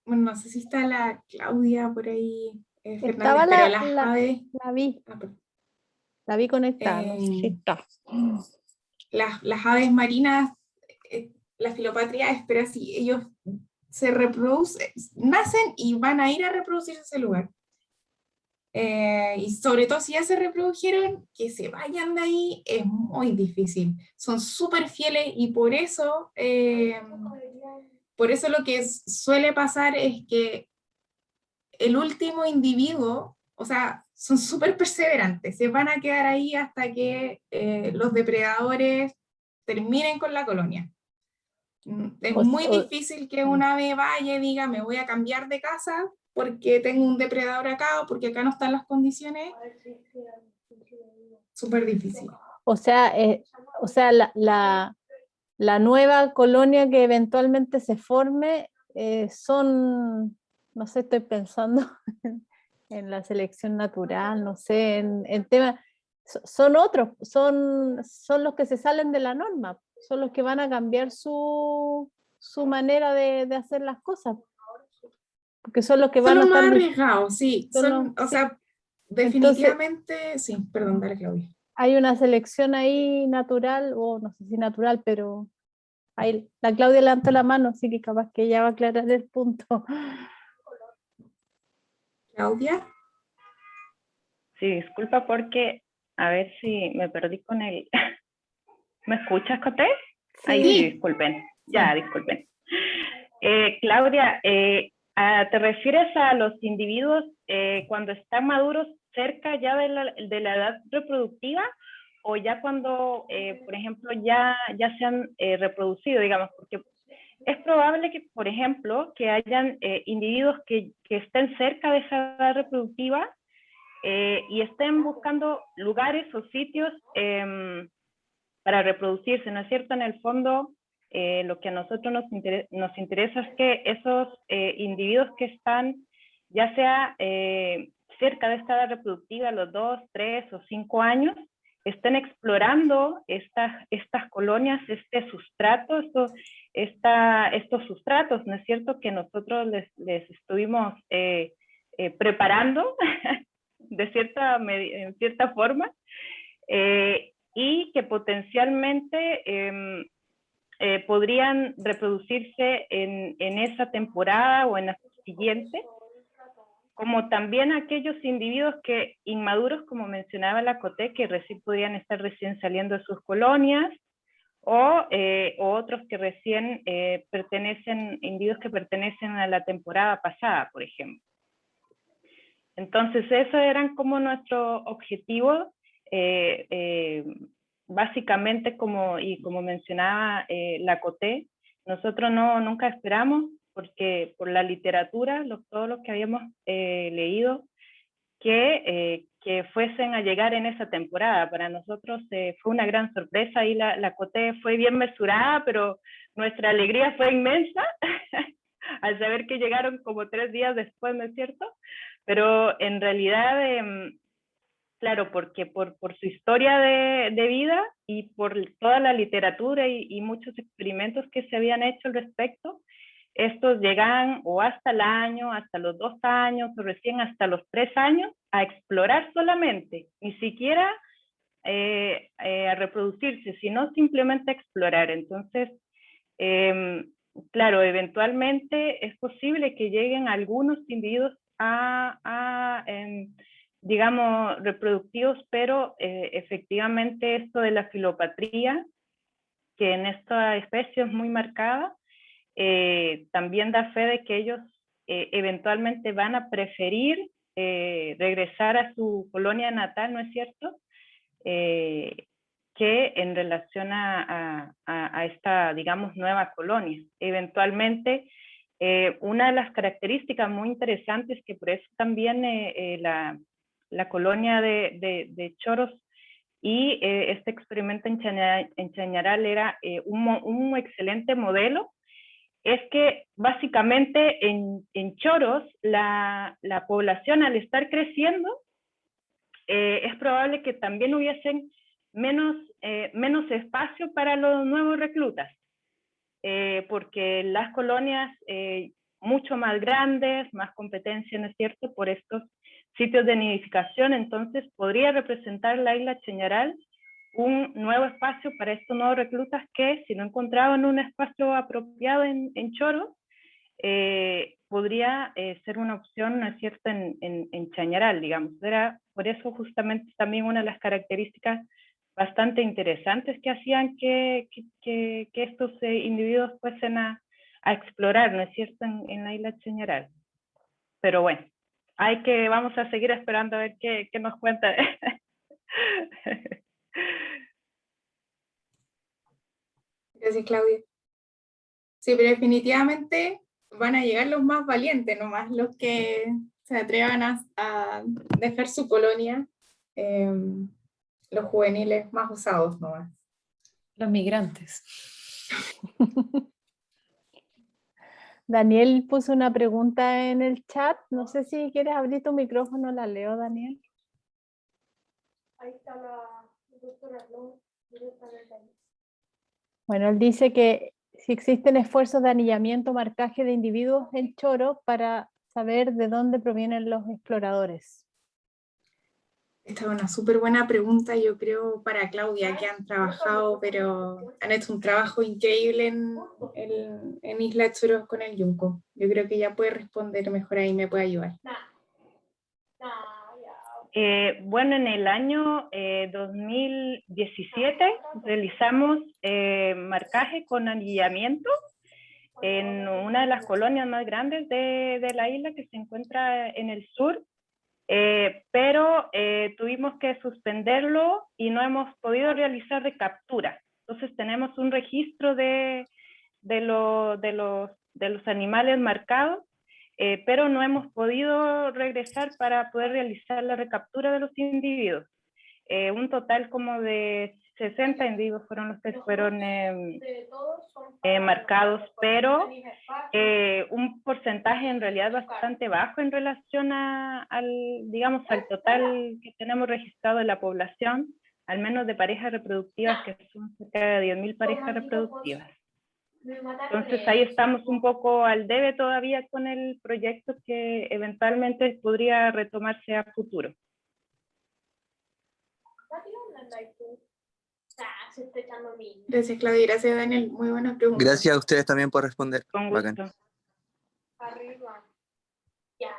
bueno, no sé si está la Claudia por ahí, Fernández, Estaba pero las aves... la vi conectada, no sé si está. Las aves marinas, la filopatria espera si ellos se reproducen, nacen y van a ir a reproducirse ese lugar. Y sobre todo si ya se reprodujeron, que se vayan de ahí es muy difícil. Son súper fieles y por eso lo que suele pasar es que el último individuo, o sea, son súper perseverantes, se van a quedar ahí hasta que los depredadores terminen con la colonia. Es muy difícil que un ave vaya y diga, me voy a cambiar de casa porque tengo un depredador acá o porque acá no están las condiciones. Súper difícil. O sea, la nueva colonia que eventualmente se forme son, no sé, estoy pensando en la selección natural, no sé, en temas, son otros, son los que se salen de la norma, son los que van a cambiar su manera de hacer las cosas, porque son los que van a Son los estar... más arriesgados, sí. O sea, definitivamente, entonces, sí, perdón, dale, Claudia. hay una selección ahí natural, o no sé si natural, pero ahí la Claudia levantó la mano, así que capaz que ella va a aclarar el punto. Claudia. Sí, disculpa porque a ver si me perdí con el... ¿Me escuchas, Coté? Sí. Ahí sí, disculpen. Ya, disculpen. Claudia, ¿te refieres a los individuos cuando están maduros cerca ya de la edad reproductiva o ya cuando, por ejemplo, ya se han reproducido, digamos, porque es probable que, por ejemplo, que hayan individuos que estén cerca de esa edad reproductiva y estén buscando lugares o sitios para reproducirse, ¿no es cierto? En el fondo, lo que a nosotros nos interesa es que esos individuos que están, ya sea cerca de esta edad reproductiva, a los 2, 3 o 5 años, estén explorando estas colonias, este sustrato, estos sustratos, ¿no es cierto?, que nosotros les estuvimos preparando en cierta forma, y que potencialmente podrían reproducirse en esa temporada o en la siguiente, como también aquellos individuos que inmaduros, como mencionaba la Coté, que podrían estar recién saliendo de sus colonias, o otros que recién individuos que pertenecen a la temporada pasada, por ejemplo. Entonces, esos eran como nuestros objetivos, básicamente, como mencionaba la Coté, nosotros nunca esperamos, porque por la literatura, todo lo que habíamos leído, que fuesen a llegar en esa temporada. Para nosotros fue una gran sorpresa, y la Coté fue bien mesurada, pero nuestra alegría fue inmensa al saber que llegaron como 3 días después, ¿no es cierto? Pero en realidad, claro, porque por su historia de vida y por toda la literatura y muchos experimentos que se habían hecho al respecto, estos llegan o hasta el año, hasta los 2 años, o recién hasta los 3 años, a explorar solamente, ni siquiera a reproducirse, sino simplemente a explorar. Entonces, claro, eventualmente es posible que lleguen algunos individuos digamos, reproductivos, pero efectivamente esto de la filopatría, que en esta especie es muy marcada, también da fe de que ellos eventualmente van a preferir regresar a su colonia natal, ¿no es cierto?, que en relación a esta, digamos, nueva colonia. Eventualmente, una de las características muy interesantes, que por eso también la colonia de Choros y este experimento en Chañaral era un excelente modelo, es que básicamente en Choros la población, al estar creciendo, es probable que también hubiesen menos espacio para los nuevos reclutas, porque las colonias mucho más grandes, más competencia, ¿no es cierto?, por estos sitios de nidificación. Entonces podría representar la isla Chañaral un nuevo espacio para estos nuevos reclutas que, si no encontraban un espacio apropiado en Choro, podría ser una opción, ¿no es cierto?, en Chañaral, digamos. Era por eso justamente también una de las características bastante interesantes que hacían que estos individuos fuesen a explorar, ¿no es cierto?, en la isla Chañaral. Pero bueno, vamos a seguir esperando a ver qué nos cuenta. Gracias, Claudia. Sí, pero definitivamente van a llegar los más valientes nomás, los que se atrevan a dejar su colonia, los juveniles más usados nomás. Los migrantes. Daniel puso una pregunta en el chat. No sé si quieres abrir tu micrófono, la leo, Daniel. Ahí está la doctora Flor. Bueno, él dice que si existen esfuerzos de anillamiento, marcaje de individuos en Choro para saber de dónde provienen los exploradores. Esta es una súper buena pregunta, yo creo, para Claudia, que han trabajado, pero han hecho un trabajo increíble en Isla Choros con el Yunco. Yo creo que ella puede responder mejor ahí, me puede ayudar. Bueno, en el año 2017 realizamos marcaje con anillamiento en una de las colonias más grandes de la isla, que se encuentra en el sur, pero tuvimos que suspenderlo y no hemos podido realizar recaptura. Entonces tenemos un registro de los animales marcados, pero no hemos podido regresar para poder realizar la recaptura de los individuos. Un total como de 60 individuos fueron los que fueron marcados, pero un porcentaje en realidad bastante bajo en relación digamos, al total que tenemos registrado en la población, al menos de parejas reproductivas, que son cerca de 10.000 parejas reproductivas. Entonces ahí estamos un poco al debe todavía con el proyecto, que eventualmente podría retomarse a futuro. Gracias, Claudia. Gracias, Daniel. Muy buenas preguntas. Gracias a ustedes también por responder. Con Bacán. gusto. Arriba. Ya.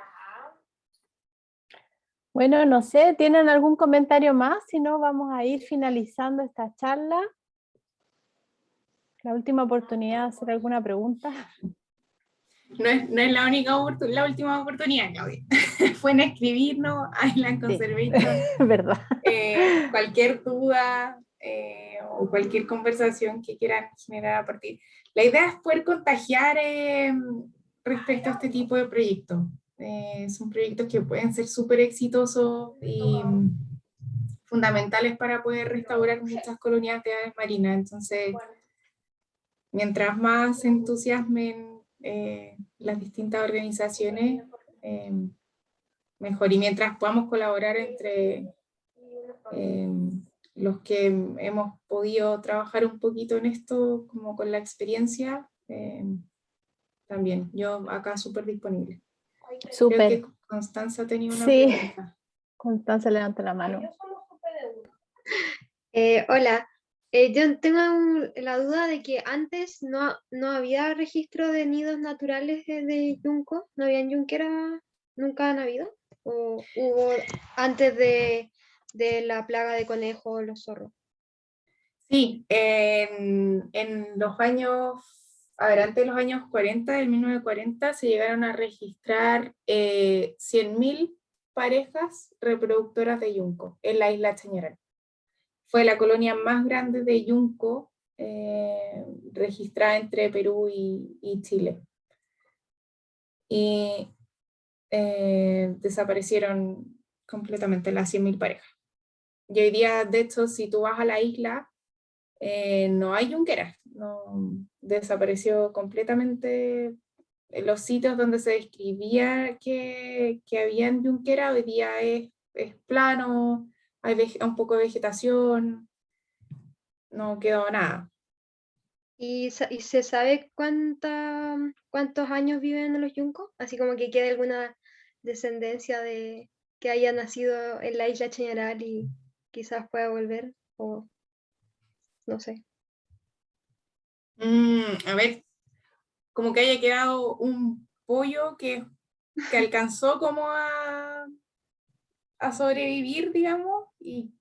Bueno, no sé, ¿tienen algún comentario más? Si no, vamos a ir finalizando esta charla. La última oportunidad de hacer alguna pregunta. No es la única la última oportunidad, Claudia. Pueden escribirnos a Island Conservation. ¿Verdad? Cualquier duda o cualquier conversación que quieran generar a partir. La idea es poder contagiar respecto a este tipo de proyectos. Son proyectos que pueden ser súper exitosos y fundamentales para poder restaurar muchas colonias de aves marinas. Entonces, mientras más se entusiasmen las distintas organizaciones, mejor. Y mientras podamos colaborar entre los que hemos podido trabajar un poquito en esto, como con la experiencia, también. Yo acá súper disponible. Súper. Creo que Constanza tenía una Sí. pregunta. Constanza levanta la mano. Hola, yo tengo la duda de que antes no había registro de nidos naturales de yunco, no habían yunqueras, nunca han habido, o hubo antes de la plaga de conejos, los zorros. Sí, en los años, antes de los años 40, del 1940, se llegaron a registrar 100.000 parejas reproductoras de yunco en la isla Chañaral. Fue la colonia más grande de yunco registrada entre Perú y Chile. Y desaparecieron completamente las 100.000 parejas. Y hoy día, de hecho, si tú vas a la isla, no hay yunqueras. No, desapareció completamente. Los sitios donde se describía que habían yunqueras, hoy día es plano, hay un poco de vegetación, no quedó nada. ¿Y se sabe cuántos años viven los yuncos? Así como que quede alguna descendencia de que haya nacido en la isla Chañaral y quizás pueda volver, o no sé. A ver, como que haya quedado un pollo que alcanzó como a sobrevivir, digamos, y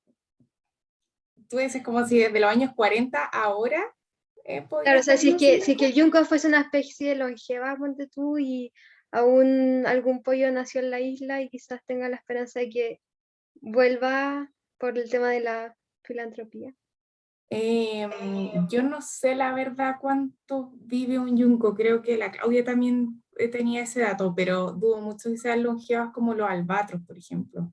tú dices como si desde los años 40 ahora Claro, o sea, si es sí que el yunco fuese una especie de longeva, ponte tú, y aún algún pollo nació en la isla y quizás tenga la esperanza de que vuelva por el tema de la filantropía. Yo no sé la verdad cuánto vive un yunco, creo que la Claudia también tenía ese dato, pero dudo mucho que sean longevas como los albatros, por ejemplo.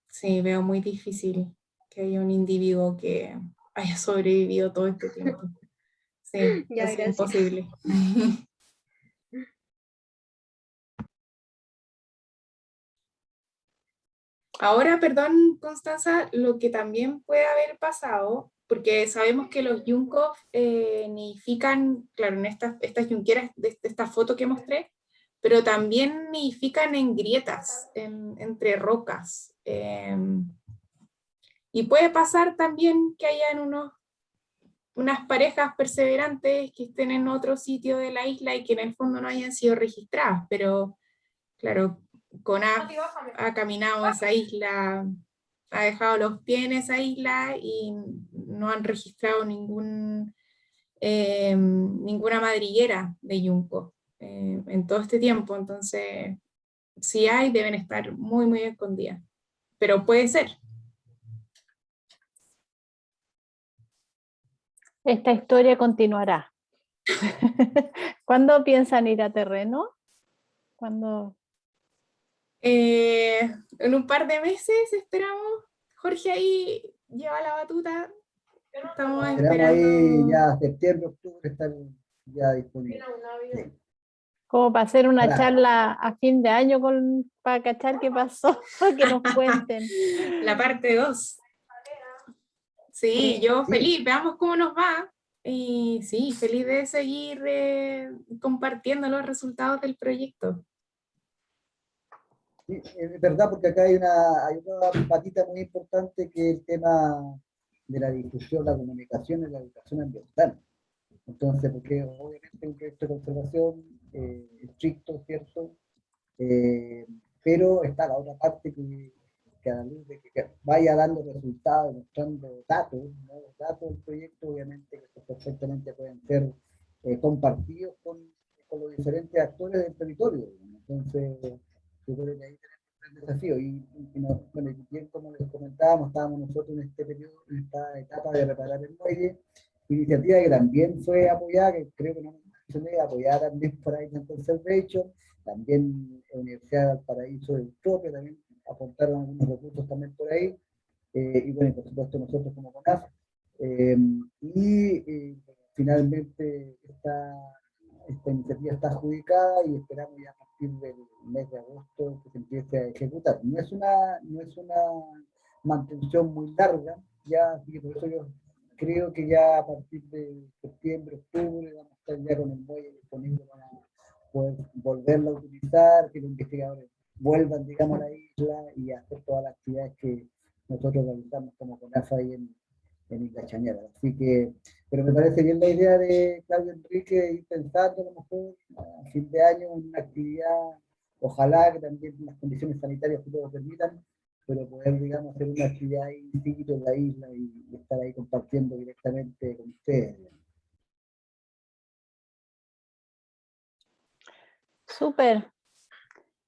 Sí, veo muy difícil que haya un individuo que haya sobrevivido todo este tiempo. Sí, Ya, es gracias. imposible. Ahora, perdón, Constanza, lo que también puede haber pasado, porque sabemos que los yuncos nidifican, claro, en estas yunqueras de esta foto que mostré, pero también nidifican en grietas, entre rocas. Y puede pasar también que hayan unas parejas perseverantes que estén en otro sitio de la isla y que en el fondo no hayan sido registradas, pero claro, CONAF ha caminado esa isla, ha dejado los pies en esa isla y no han registrado ninguna madriguera de yunco en todo este tiempo, entonces si hay, deben estar muy, muy escondidas. Pero puede ser. Esta historia continuará. ¿Cuándo piensan ir a terreno? ¿Cuándo? En un par de meses esperamos. Jorge ahí lleva la batuta. Estamos Esperamos ahí esperando. ya septiembre, octubre, están ya disponibles. Sí. Como para hacer una Para. charla a fin de año para cachar qué pasó, para que nos cuenten. La parte 2. Sí, yo Sí. feliz, veamos cómo nos va. Y sí, feliz de seguir compartiendo los resultados del proyecto. Sí, es verdad, porque acá hay una patita muy importante que es el tema de la difusión, la comunicación y la educación ambiental. Entonces, porque obviamente es un proyecto de conservación estricto, ¿cierto? Pero está la otra parte que a la luz de que vaya dando resultados, mostrando datos, nuevos datos del proyecto, obviamente que perfectamente pueden ser compartidos con los diferentes actores del territorio. Entonces, yo creo que ahí tenemos un gran desafío. Bueno, y bien como les comentábamos, estábamos nosotros en este periodo, en esta etapa de reparar el muelle, iniciativa que también fue apoyada, que creo que no mencioné, apoyada también por ahí en Conservation, también la Universidad de Valparaíso del Utopia, también aportaron algunos recursos también por ahí, y bueno, y por supuesto nosotros como CONAF. Finalmente esta iniciativa está adjudicada y esperamos ya a partir del mes de agosto que se empiece a ejecutar. No es una mantención muy larga, ya, así que por eso yo creo que ya a partir de septiembre, octubre vamos a estar ya con el muelle disponible para poder volverlo a utilizar, que los investigadores vuelvan, digamos, a la isla y hacer todas las actividades que nosotros realizamos como CONAF ahí en Isla Chañara. Así que, pero me parece bien la idea de Claudio Enrique ir pensando a lo mejor a fin de año una actividad, ojalá que también las condiciones sanitarias que lo permitan, pero poder, digamos, hacer una actividad in situ en la isla y estar ahí compartiendo directamente con ustedes. Súper.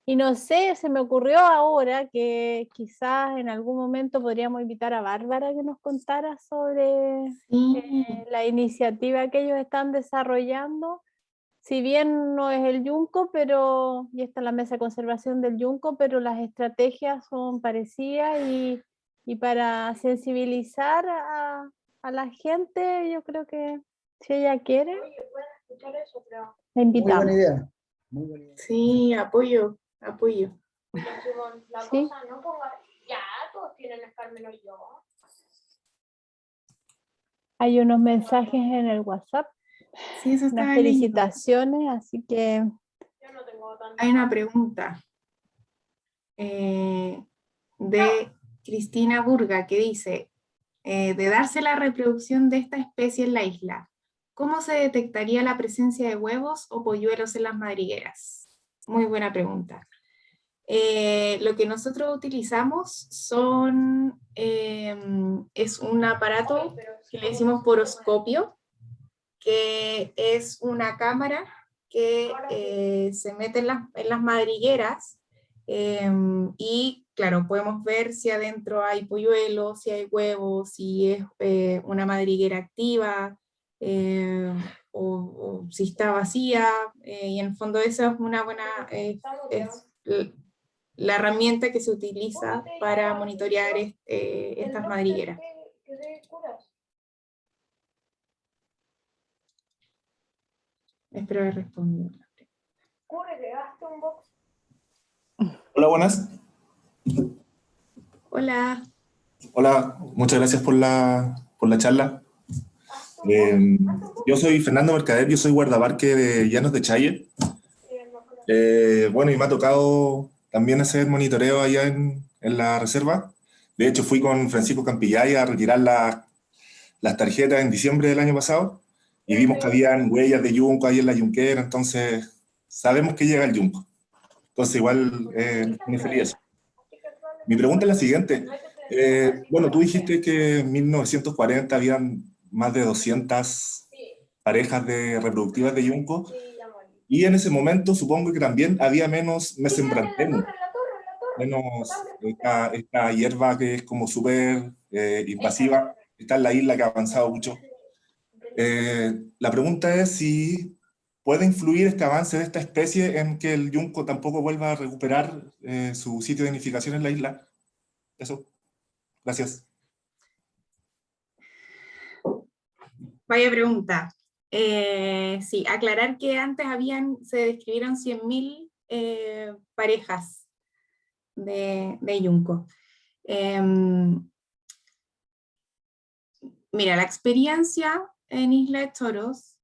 Y no sé, se me ocurrió ahora que quizás en algún momento podríamos invitar a Bárbara que nos contara sobre la iniciativa que ellos están desarrollando. Si bien no es el Yunco, y está la mesa de conservación del Yunco, pero las estrategias son parecidas y para sensibilizar a la gente, yo creo que si ella quiere, la Muy invitamos. buena idea. Muy buena idea. Sí, apoyo. La ¿Sí? cosa no ponga. Ya, todos tienen estar menos yo. Hay unos mensajes en el WhatsApp, Sí, eso unas estaba leyendo. felicitaciones, así que Yo no tengo tanta. Hay una pregunta de Cristina Burga que dice, de darse la reproducción de esta especie en la isla, ¿cómo se detectaría la presencia de huevos o polluelos en las madrigueras? Muy buena pregunta. Lo que nosotros utilizamos es un aparato que le decimos poroscopio, que es una cámara que se mete en las madrigueras y claro, podemos ver si adentro hay polluelos, si hay huevos, si es una madriguera activa o si está vacía, y en el fondo esa es una buena, la herramienta que se utiliza para monitorear estas madrigueras. Espero haber respondido. Hola, buenas. Hola. Hola, muchas gracias por la charla. Yo soy Fernando Mercader, yo soy guardaparque de Llanos de Chaille. Bueno, y me ha tocado también hacer monitoreo allá en la reserva. De hecho, fui con Francisco Campillay a retirar las tarjetas en diciembre del año pasado y vimos que habían huellas de yunco ahí en la yunquera, entonces sabemos que llega el yunco. Entonces igual muy feliz. Mi pregunta es la siguiente. Bueno, tú dijiste que en 1940 habían más de 200 parejas reproductivas de yunco. Y en ese momento supongo que también había menos mesembrantemo, menos esta hierba que es como súper invasiva, está en la isla que ha avanzado mucho. La pregunta es si puede influir este avance de esta especie en que el yunco tampoco vuelva a recuperar su sitio de nidificación en la isla. Eso. Gracias. Vaya pregunta. Sí, aclarar que antes se describieron 100.000 parejas de yunco. Mira, la experiencia en Isla de Toros,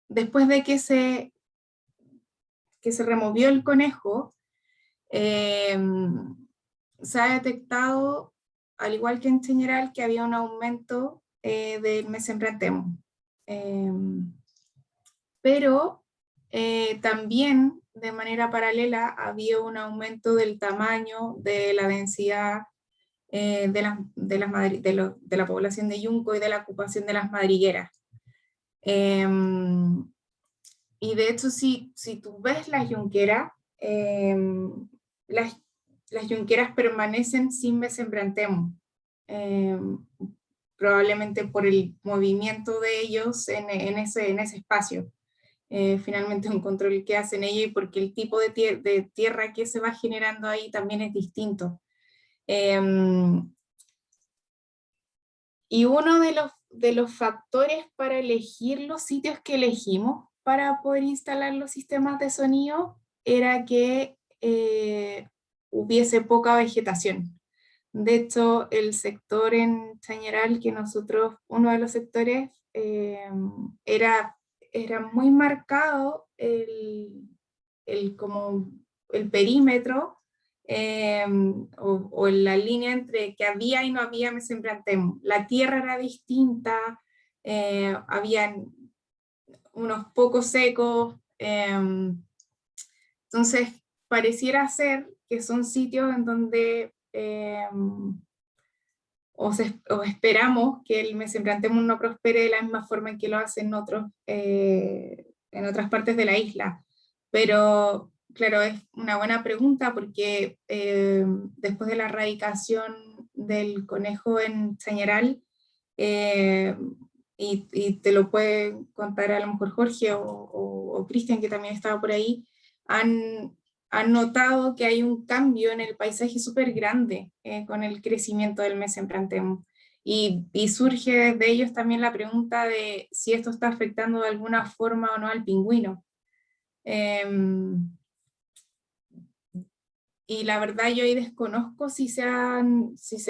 después de que se removió el conejo, se ha detectado, al igual que en Chañaral, que había un aumento del mesembrantemo. Pero también, de manera paralela, había un aumento del tamaño, de la densidad de la población de yunco y de la ocupación de las madrigueras. Y de hecho, si tú ves las yunqueras, las yunqueras permanecen sin mesembrantemo, probablemente por el movimiento de ellos en ese espacio. Finalmente un control que hacen ellos y porque el tipo de tierra que se va generando ahí también es distinto. Y uno de los factores para elegir los sitios que elegimos para poder instalar los sistemas de sonido era que hubiese poca vegetación. De hecho, el sector en Chañaral, que nosotros, uno de los sectores, era muy marcado como el perímetro o en la línea entre que había y no había mesembrantemo. La tierra era distinta, habían unos pocos secos, entonces pareciera ser que son sitios en donde o esperamos que el mesembrantemo no prospere de la misma forma en que lo hacen en otras partes de la isla. Pero claro, es una buena pregunta porque después de la erradicación del conejo en Chañaral, y te lo puede contar a lo mejor Jorge o Cristian, que también estaba por ahí, han notado que hay un cambio en el paisaje súper grande con el crecimiento del mesembrantemo. Y surge de ellos también la pregunta de si esto está afectando de alguna forma o no al pingüino. Y la verdad yo ahí desconozco si se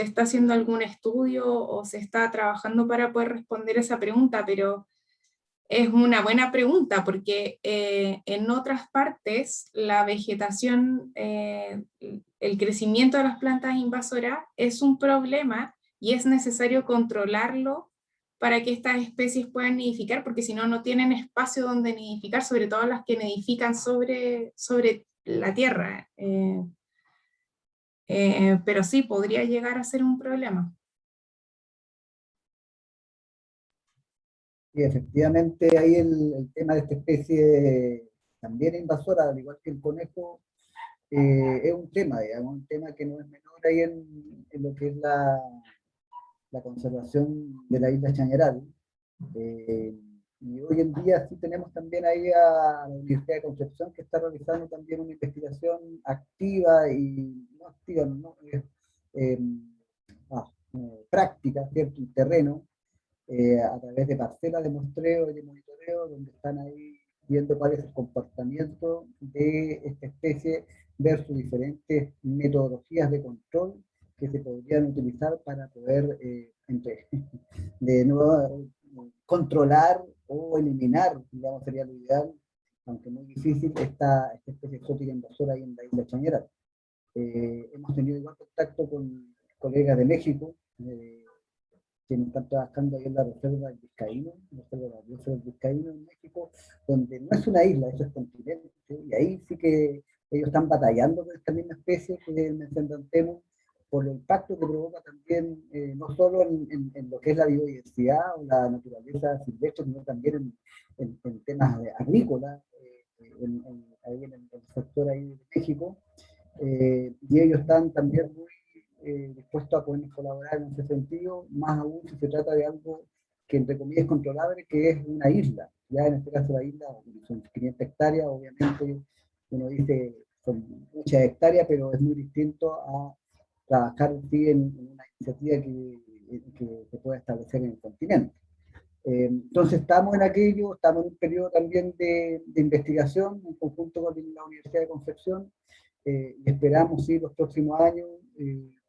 está haciendo algún estudio o se está trabajando para poder responder esa pregunta, pero es una buena pregunta porque en otras partes la vegetación, el crecimiento de las plantas invasoras es un problema y es necesario controlarlo para que estas especies puedan nidificar, porque si no, no tienen espacio donde nidificar, sobre todo las que nidifican sobre la tierra. Pero sí, podría llegar a ser un problema. Y efectivamente ahí el tema de esta especie también invasora, al igual que el conejo, es un tema, digamos, un tema que no es menor ahí en lo que es la conservación de la isla Chañaral. Y hoy en día sí tenemos también ahí a la Universidad de Concepción, que está realizando también una investigación activa y no activa, no, práctica, ¿cierto? En terreno, a través de parcelas de muestreo y de monitoreo, donde están ahí viendo cuál es el comportamiento de esta especie versus diferentes metodologías de control que se podrían utilizar para poder de nuevo controlar o eliminar, digamos, sería lo ideal, aunque muy difícil, esta especie exótica invasora ahí en la isla Chañaral. Hemos tenido igual contacto con colegas de México, quienes están trabajando ahí en la reserva del Vizcaíno, del Vizcaíno en México, donde no es una isla, eso es continente, ¿sí? Y ahí sí que ellos están batallando con esta misma especie que es el mesembrantemo, por el impacto que provoca también, no solo en lo que es la biodiversidad o la naturaleza silvestre, sino también en temas agrícolas, ahí en el sector ahí de México, y ellos están también muy dispuestos a poder colaborar en ese sentido, más aún si se trata de algo que entre comillas es controlable, que es una isla. Ya en este caso la isla son 500 hectáreas, obviamente uno dice son muchas hectáreas, pero es muy distinto a trabajar sí, en una iniciativa que se pueda establecer en el continente. Entonces estamos en aquello, estamos en un periodo también de investigación en conjunto con la Universidad de Concepción, y esperamos sí, los próximos años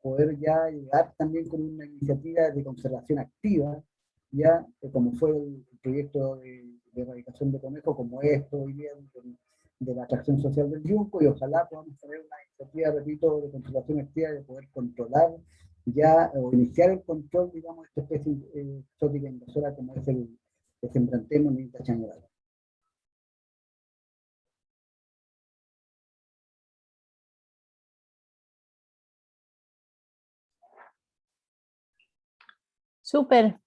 poder ya llegar también con una iniciativa de conservación activa, ya como fue el proyecto de erradicación de conejos, como esto hoy día de la atracción social del yunco, y ojalá podamos tener una iniciativa, repito, de conservación activa, de poder controlar ya, o iniciar el control, digamos, de esta especie exótica invasora como es el sembrantemo Ninita chañaral. Súper.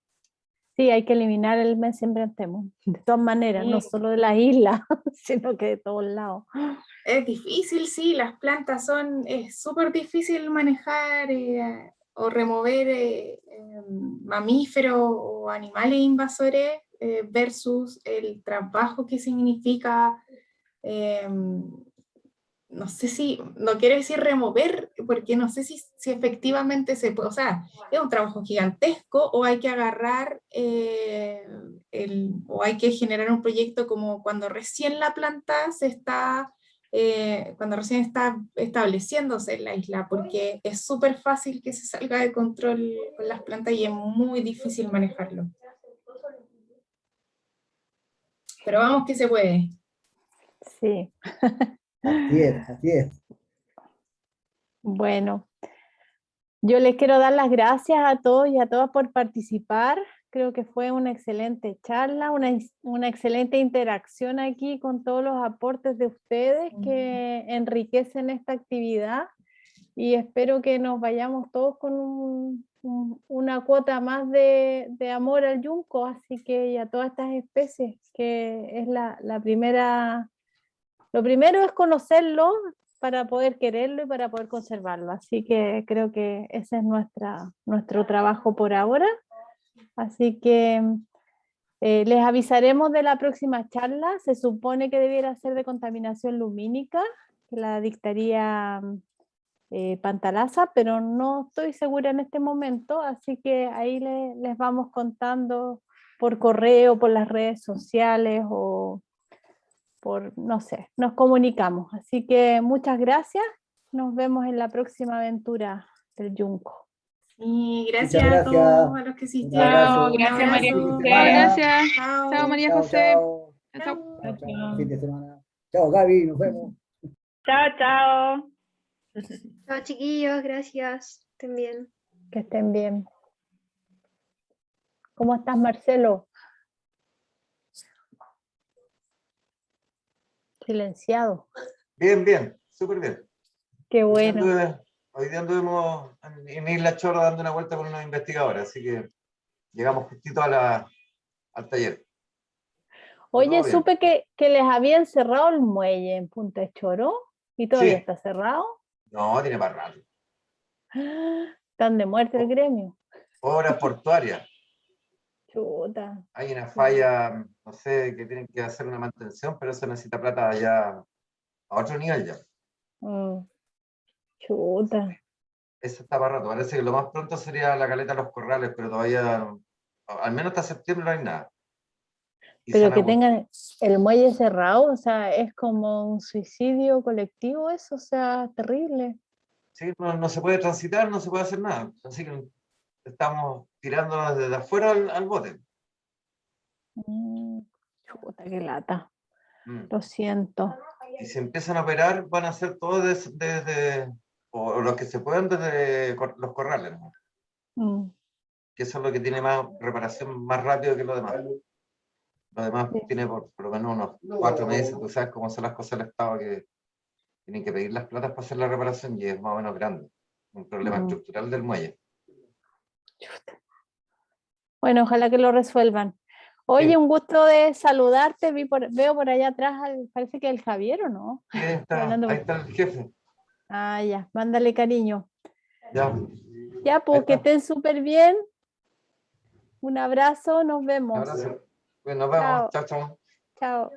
Sí, hay que eliminar el sembrantemo, de todas maneras, no solo de las islas, sino que de todos lados. Es difícil, sí, las plantas es súper difícil manejar o remover mamíferos o animales invasores versus el trabajo que significa, no sé si, no quiero decir remover, porque no sé si efectivamente se puede, o sea, es un trabajo gigantesco o hay que agarrar o hay que generar un proyecto como cuando recién la planta se está cuando recién está estableciéndose en la isla, porque es súper fácil que se salga de control con las plantas y es muy difícil manejarlo. Pero vamos que se puede. Sí. Así es, así es. Bueno, yo les quiero dar las gracias a todos y a todas por participar. Creo que fue una excelente charla, una excelente interacción aquí con todos los aportes de ustedes que enriquecen esta actividad, y espero que nos vayamos todos con una cuota más de amor al yunco, así que y a todas estas especies, que es la primera, lo primero es conocerlo para poder quererlo y para poder conservarlo, así que creo que ese es nuestro trabajo por ahora. Así que les avisaremos de la próxima charla. Se supone que debiera ser de contaminación lumínica, que la dictaría Pantalaza, pero no estoy segura en este momento, así que ahí les vamos contando por correo, por las redes sociales o por, no sé, nos comunicamos. Así que muchas gracias. Nos vemos en la próxima aventura del yunco. Y Muchas gracias a gracias. todos a los que Un asistieron. abrazo. Chao, gracias Un María abrazo. José. Chao, gracias. Chao. Chao, María Chao, José. chao. Chao. Chao, chao. Fin de semana. Chao, Gaby, nos vemos. Chao, chao. Chao, chiquillos, gracias. Estén bien. Que estén bien. ¿Cómo estás, Marcelo? Silenciado. Bien, bien, súper bien. Qué bueno. Hoy día anduvimos en Isla Chorro dando una vuelta con unos investigadores, así que llegamos justito al taller. Oye, Todo bien. supe que les habían cerrado el muelle en Punta Choró y todavía Sí. está cerrado. No, tiene para rato. Están de muerte el gremio. Obras portuarias. Chuta. Hay una falla, no sé, que tienen que hacer una mantención, pero eso necesita plata ya a otro nivel ya. Chuta. Eso está para rato. Parece que lo más pronto sería la caleta de los corrales, pero todavía, al menos hasta septiembre no hay nada. Y Pero San que Agustín- tengan el muelle cerrado, o sea, es como un suicidio colectivo eso, o sea, terrible. Sí, no se puede transitar, no se puede hacer nada. Así que estamos tirando desde afuera al bote. Chuta, qué lata. Mm. Lo siento. Y si empiezan a operar, van a hacer todo desde o los que se puedan desde los corrales, ¿no? Que eso es lo que tiene más reparación más rápido que lo demás. Lo demás Sí. tiene por lo menos unos 4 meses. Tú sabes cómo son las cosas del Estado, que tienen que pedir las platas para hacer la reparación y es más o menos grande. un problema estructural del muelle. Bueno, ojalá que lo resuelvan. Oye, Sí. un gusto de saludarte. Veo por allá atrás, parece que el Javier, ¿o no? Sí, Hablando ahí por- está el jefe. Ah, ya, mándale cariño. Ya, Ya, pues ahí que está. estén súper bien. Un abrazo, nos vemos. Abrazo. Bueno, nos vemos. Chao. Chao, chao. Chao.